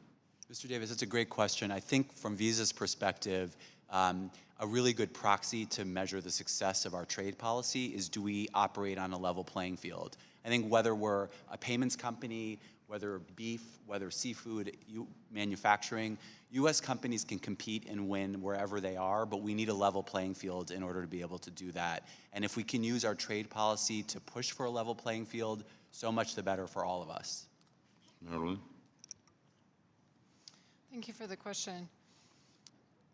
Mr. Davis, it's a great question. I think from Visa's perspective, a really good proxy to measure the success of our trade policy is, do we operate on a level playing field? I think whether we're a payments company, whether beef, whether seafood manufacturing, U.S. companies can compete and win wherever they are, but we need a level playing field in order to be able to do that. And if we can use our trade policy to push for a level playing field, so much the better for all of us. Marilyn? Thank you for the question.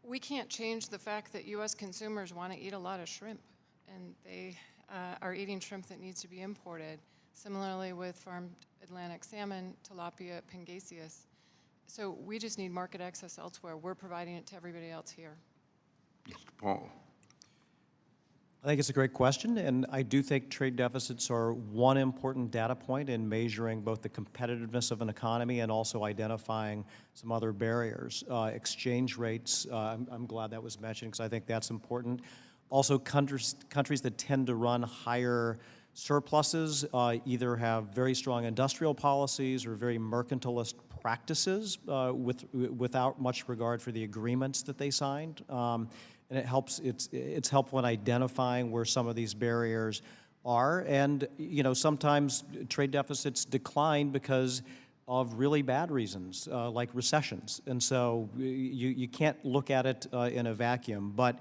We can't change the fact that U.S. consumers want to eat a lot of shrimp, and they are eating shrimp that needs to be imported. Similarly with farmed Atlantic salmon, tilapia, pangasius. So we just need market access elsewhere. We're providing it to everybody else here. Mr. Paul? I think it's a great question, and I do think trade deficits are one important data point in measuring both the competitiveness of an economy and also identifying some other barriers. Exchange rates, I'm glad that was mentioned because I think that's important. Also, countries that tend to run higher surpluses either have very strong industrial policies or very mercantilist practices without much regard for the agreements that they signed. And it's helpful in identifying where some of these barriers are. And sometimes trade deficits decline because of really bad reasons, like recessions. And so you can't look at it in a vacuum. But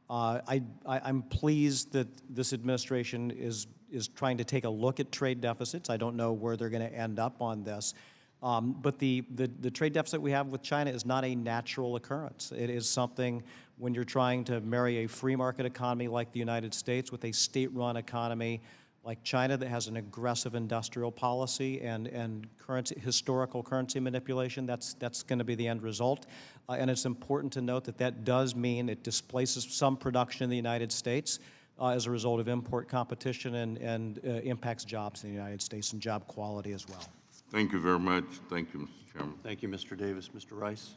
I'm pleased that this administration is trying to take a look at trade deficits. I don't know where they're going to end up on this. But the trade deficit we have with China is not a natural occurrence. It is something when you're trying to marry a free market economy like the United States with a state-run economy like China that has an aggressive industrial policy and historical currency manipulation, that's going to be the end result. And it's important to note that that does mean it displaces some production in the United States as a result of import competition and impacts jobs in the United States and job quality as well. Thank you very much. Thank you, Mr. Chairman. Thank you, Mr. Davis. Mr. Rice?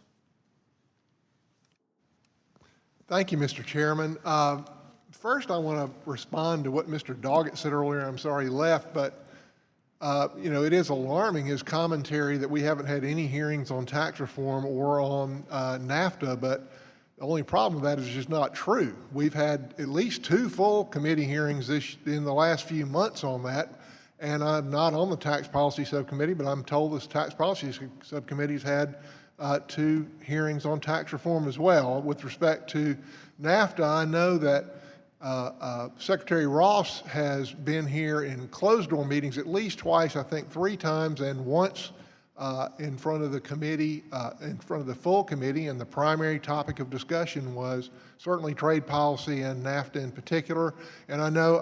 Thank you, Mr. Chairman. First, I want to respond to what Mr. Doggett said earlier. I'm sorry he left, but it is alarming, his commentary that we haven't had any hearings on tax reform or on NAFTA, but the only problem with that is just not true. We've had at least 2 full committee hearings in the last few months on that, and I'm not on the tax policy subcommittee, but I'm told this tax policy subcommittee's had 2 hearings on tax reform as well. With respect to NAFTA, I know that Secretary Ross has been here in closed-door meetings at least twice, I think 3 times, and once in front of the committee, in front of the full committee, and the primary topic of discussion was certainly trade policy and NAFTA in particular. And I know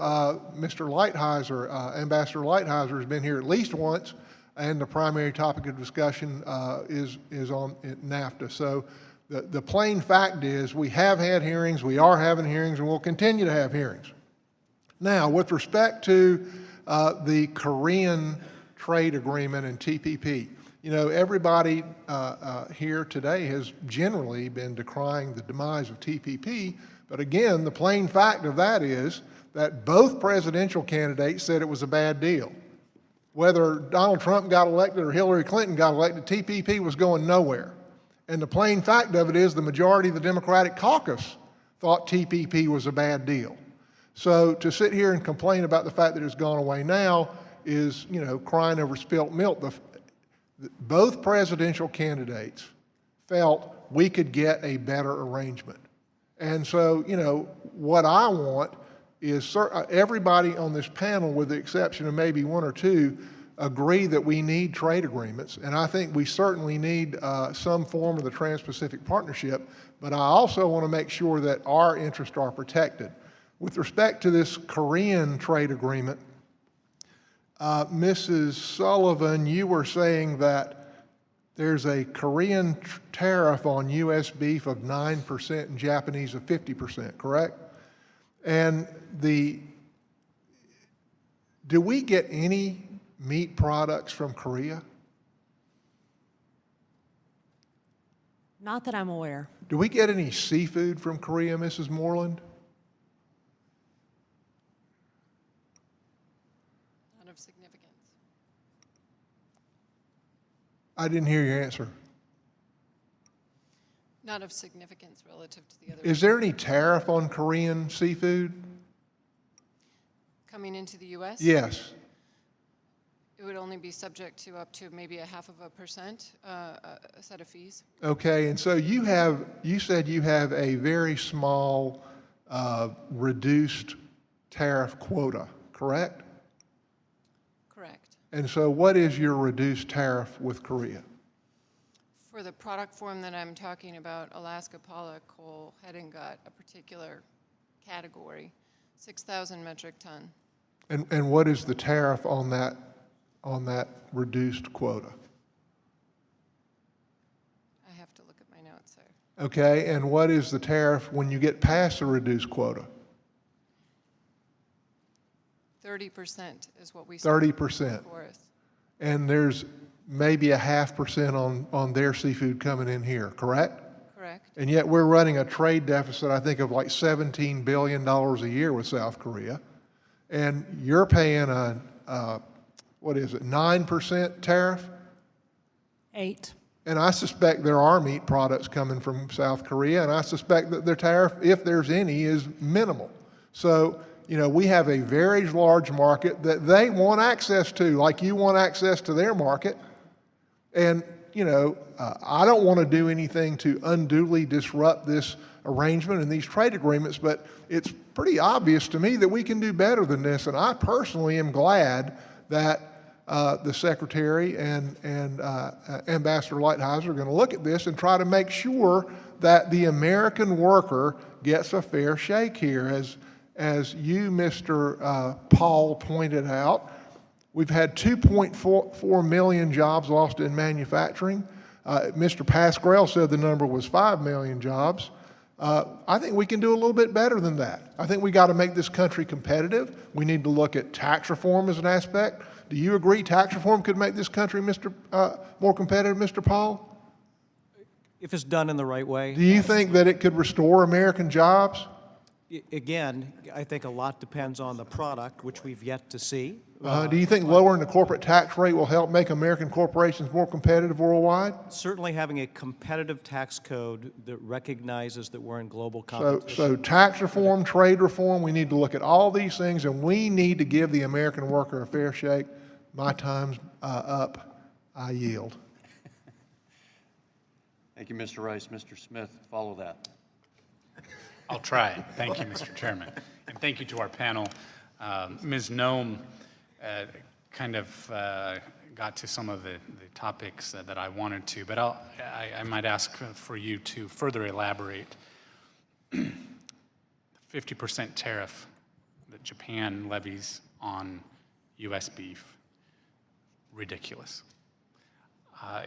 Mr. Lighthizer, Ambassador Lighthizer, has been here at least once, and the primary topic of discussion is on NAFTA. So the plain fact is we have had hearings, we are having hearings, and we'll continue to have hearings. Now, with respect to the Korean trade agreement and TPP, you know, everybody here today has generally been decrying the demise of TPP, but again, the plain fact of that is that both presidential candidates said it was a bad deal. Whether Donald Trump got elected or Hillary Clinton got elected, TPP was going nowhere. And the plain fact of it is the majority of the Democratic caucus thought TPP was a bad deal. So to sit here and complain about the fact that it's gone away now is, you know, crying over spilt milk. Both presidential candidates felt we could get a better arrangement. And so, you know, what I want is everybody on this panel, with the exception of maybe 1 or 2, agree that we need trade agreements. And I think we certainly need some form of the Trans-Pacific Partnership, but I also want to make sure that our interests are protected. With respect to this Korean trade agreement, Mrs. Sullivan, you were saying that there's a Korean tariff on U.S. beef of 9% and Japanese of 50%, correct? And do we get any meat products from Korea? Not that I'm aware. Do we get any seafood from Korea, Mrs. Moreland? Not of significance. I didn't hear your answer. Not of significance relative to the other. Is there any tariff on Korean seafood? Coming into the U.S.? Yes. It would only be subject to up to maybe 0.5% a set of fees. Okay, and so you said you have a very small reduced tariff quota, correct? Correct. And so what is your reduced tariff with Korea? For the product form that I'm talking about, Alaska Pollock coal hadn't got a particular category, 6,000 metric ton. And what is the tariff on that reduced quota? I have to look at my notes, sir. Okay, and what is the tariff when you get past the reduced quota? 30% is what we 30%. for us. And there's maybe 0.5% on their seafood coming in here, correct? Correct. And yet we're running a trade deficit, I think, of like $17 billion a year with South Korea. And you're paying what is it, 9% tariff? 8. And I suspect there are meat products coming from South Korea, and I suspect that their tariff, if there's any, is minimal. So, you know, we have a very large market that they want access to, like you want access to their market. And, you know, I don't want to do anything to unduly disrupt this arrangement and these trade agreements, but it's pretty obvious to me that we can do better than this. And I personally am glad that the Secretary and Ambassador Lighthizer are going to look at this and try to make sure that the American worker gets a fair shake here. As you, Mr. Paul, pointed out, we've had 2.4 million jobs lost in manufacturing. Mr. Pascrell said the number was 5 million jobs. I think we can do a little bit better than that. I think we got to make this country competitive. We need to look at tax reform as an aspect. Do you agree tax reform could make this country more competitive, Mr. Paul? If it's done in the right way. Do you think that it could restore American jobs? Again, I think a lot depends on the product, which we've yet to see. Do you think lowering the corporate tax rate will help make American corporations more competitive worldwide? Certainly having a competitive tax code that recognizes that we're in global competition. So tax reform, trade reform, we need to look at all these things, and we need to give the American worker a fair shake. My time's up. I yield. Thank you, Mr. Rice. Mr. Smith, follow that. I'll try. Thank you, Mr. Chairman. And thank you to our panel. Ms. Noem kind of got to some of the topics that I wanted to, but I might ask for you to further elaborate. The 50% tariff that Japan levies on U.S. beef, ridiculous.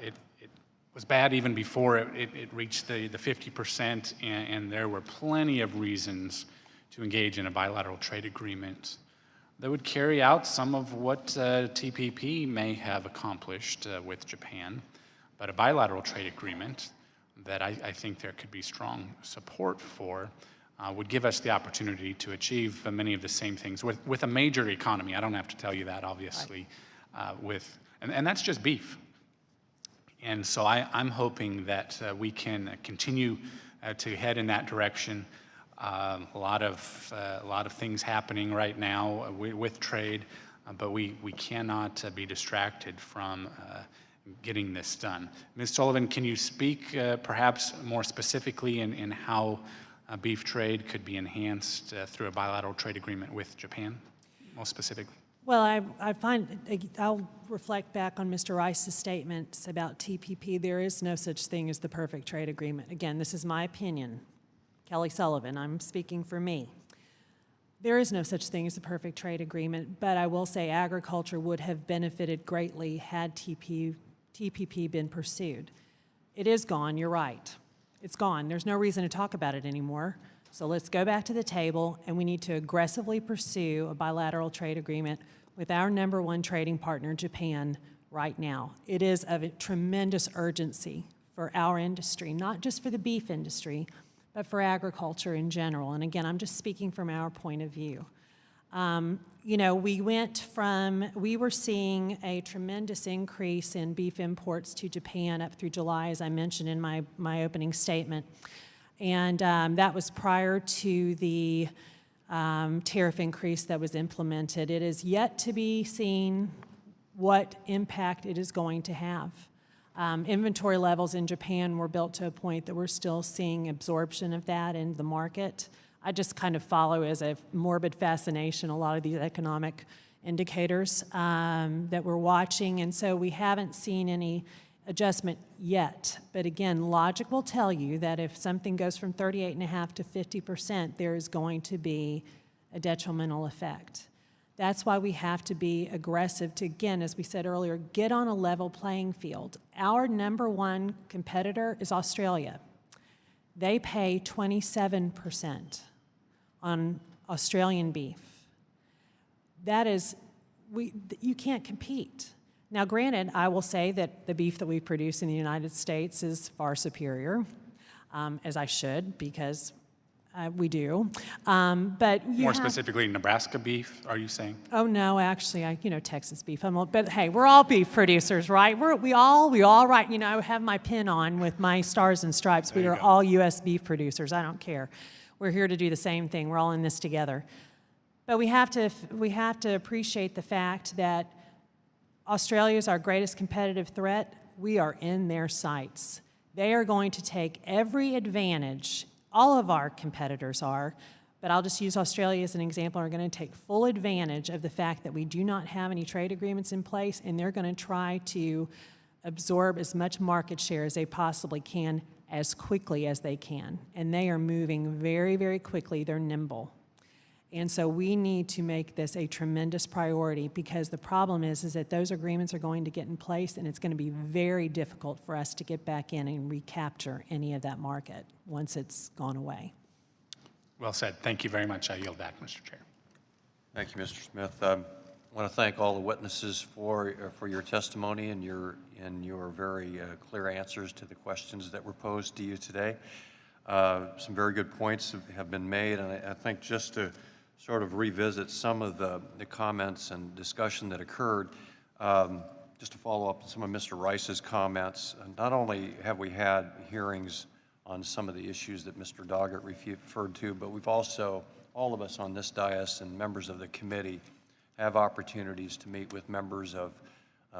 It was bad even before it reached the 50%, and there were plenty of reasons to engage in a bilateral trade agreement that would carry out some of what TPP may have accomplished with Japan, but a bilateral trade agreement that I think there could be strong support for would give us the opportunity to achieve many of the same things with a major economy. I don't have to tell you that, obviously, and that's just beef. And so I'm hoping that we can continue to head in that direction. A lot of things happening right now with trade, but we cannot be distracted from getting this done. Ms. Sullivan, can you speak perhaps more specifically in how beef trade could be enhanced through a bilateral trade agreement with Japan, most specifically? Well, I find, I'll reflect back on Mr. Rice's statements about TPP. There is no such thing as the perfect trade agreement. Again, this is my opinion. Kelly Sullivan, I'm speaking for me. There is no such thing as a perfect trade agreement, but I will say agriculture would have benefited greatly had TPP been pursued. It is gone, you're right. It's gone. There's no reason to talk about it anymore. So let's go back to the table, and we need to aggressively pursue a bilateral trade agreement with our #1 trading partner, Japan, right now. It is of a tremendous urgency for our industry, not just for the beef industry, but for agriculture in general. And again, I'm just speaking from our point of view. You know, we were seeing a tremendous increase in beef imports to Japan up through July, as I mentioned in my opening statement. And that was prior to the tariff increase that was implemented. It is yet to be seen what impact it is going to have. Inventory levels in Japan were built to a point that we're still seeing absorption of that in the market. I just kind of follow as a morbid fascination a lot of these economic indicators that we're watching, and so we haven't seen any adjustment yet. But again, logic will tell you that if something goes from 38.5% to 50%, there is going to be a detrimental effect. That's why we have to be aggressive to, again, as we said earlier, get on a level playing field. Our #1 competitor is Australia. They pay 27% on Australian beef. That is, you can't compete. Now, granted, I will say that the beef that we produce in the United States is far superior, as I should, because we do. But More specifically, Nebraska beef, are you saying? Oh no, actually, Texas beef. But hey, we're all beef producers, right? We all right. I have my pin on with my stars and stripes. We are all U.S. beef producers. I don't care. We're here to do the same thing. We're all in this together. But we have to appreciate the fact that Australia is our greatest competitive threat. We are in their sights. They are going to take every advantage. All of our competitors are, but I'll just use Australia as an example, are going to take full advantage of the fact that we do not have any trade agreements in place, and they're going to try to absorb as much market share as they possibly can as quickly as they can. And they are moving very, very quickly. They're nimble. And so we need to make this a tremendous priority, because the problem is that those agreements are going to get in place, and it's going to be very difficult for us to get back in and recapture any of that market once it's gone away. Well said. Thank you very much. I yield back, Mr. Chair. Thank you, Mr. Smith. I want to thank all the witnesses for your testimony and your very clear answers to the questions that were posed to you today. Some very good points have been made, and I think just to sort of revisit some of the comments and discussion that occurred, just to follow up on some of Mr. Rice's comments. Not only have we had hearings on some of the issues that Mr. Doggett referred to, but we've also, all of us on this dais and members of the committee, have opportunities to meet with members of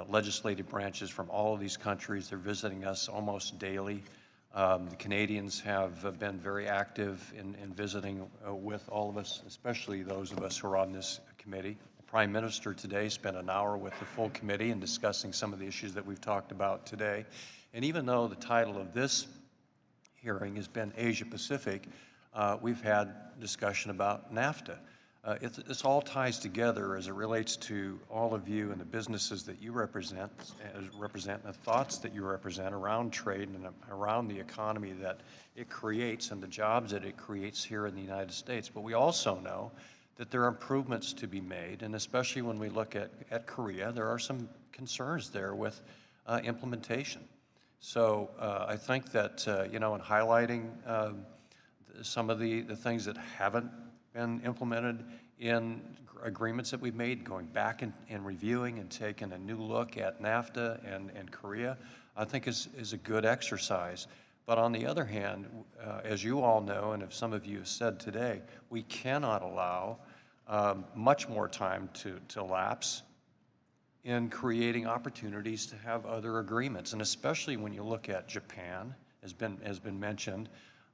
legislative branches from all of these countries. They're visiting us almost daily. The Canadians have been very active in visiting with all of us, especially those of us who are on this committee. The Prime Minister today spent an hour with the full committee and discussing some of the issues that we've talked about today. And even though the title of this hearing has been Asia Pacific, we've had discussion about NAFTA. This all ties together as it relates to all of you and the businesses that you represent, and the thoughts that you represent around trade and around the economy that it creates and the jobs that it creates here in the United States. But we also know that there are improvements to be made, and especially when we look at Korea, there are some concerns there with implementation. So I think that, in highlighting some of the things that haven't been implemented in agreements that we've made, going back and reviewing and taking a new look at NAFTA and Korea, I think is a good exercise. But on the other hand, as you all know, and if some of you have said today, we cannot allow much more time to lapse in creating opportunities to have other agreements. And especially when you look at Japan, has been mentioned,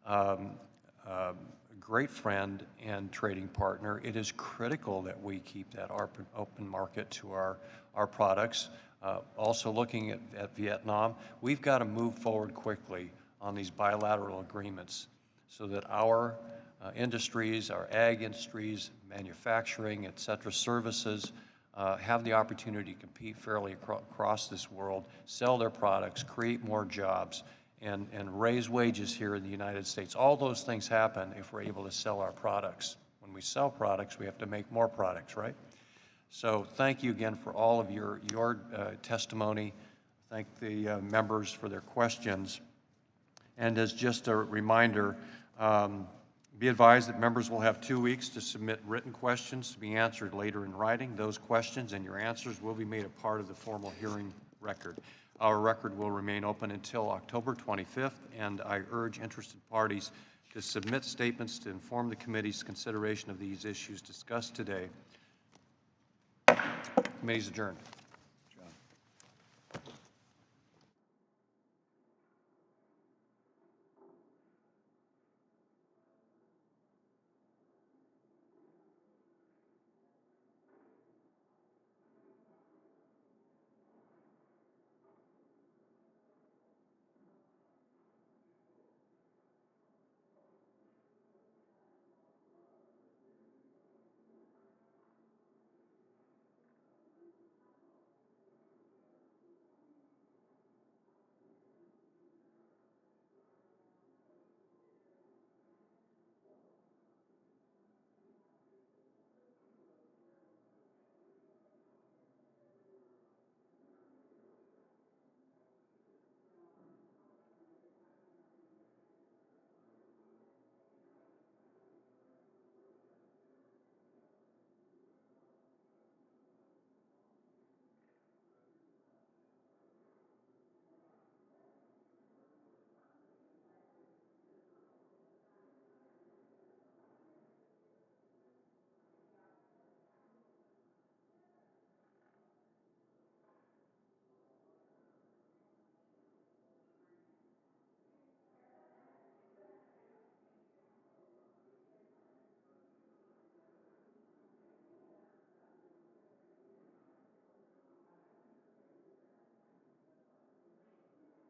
a great friend and trading partner. It is critical that we keep that open market to our products. Also looking at Vietnam, we've got to move forward quickly on these bilateral agreements so that our industries, our ag industries, manufacturing, et cetera, services, have the opportunity to compete fairly across this world, sell their products, create more jobs, and raise wages here in the United States. All those things happen if we're able to sell our products. When we sell products, we have to make more products, right? So thank you again for all of your testimony. Thank the members for their questions. And as just a reminder, be advised that members will have 2 weeks to submit written questions to be answered later in writing. Those questions and your answers will be made a part of the formal hearing record. Our record will remain open until October 25th, and I urge interested parties to submit statements to inform the committee's consideration of these issues discussed today. Committee's adjourned.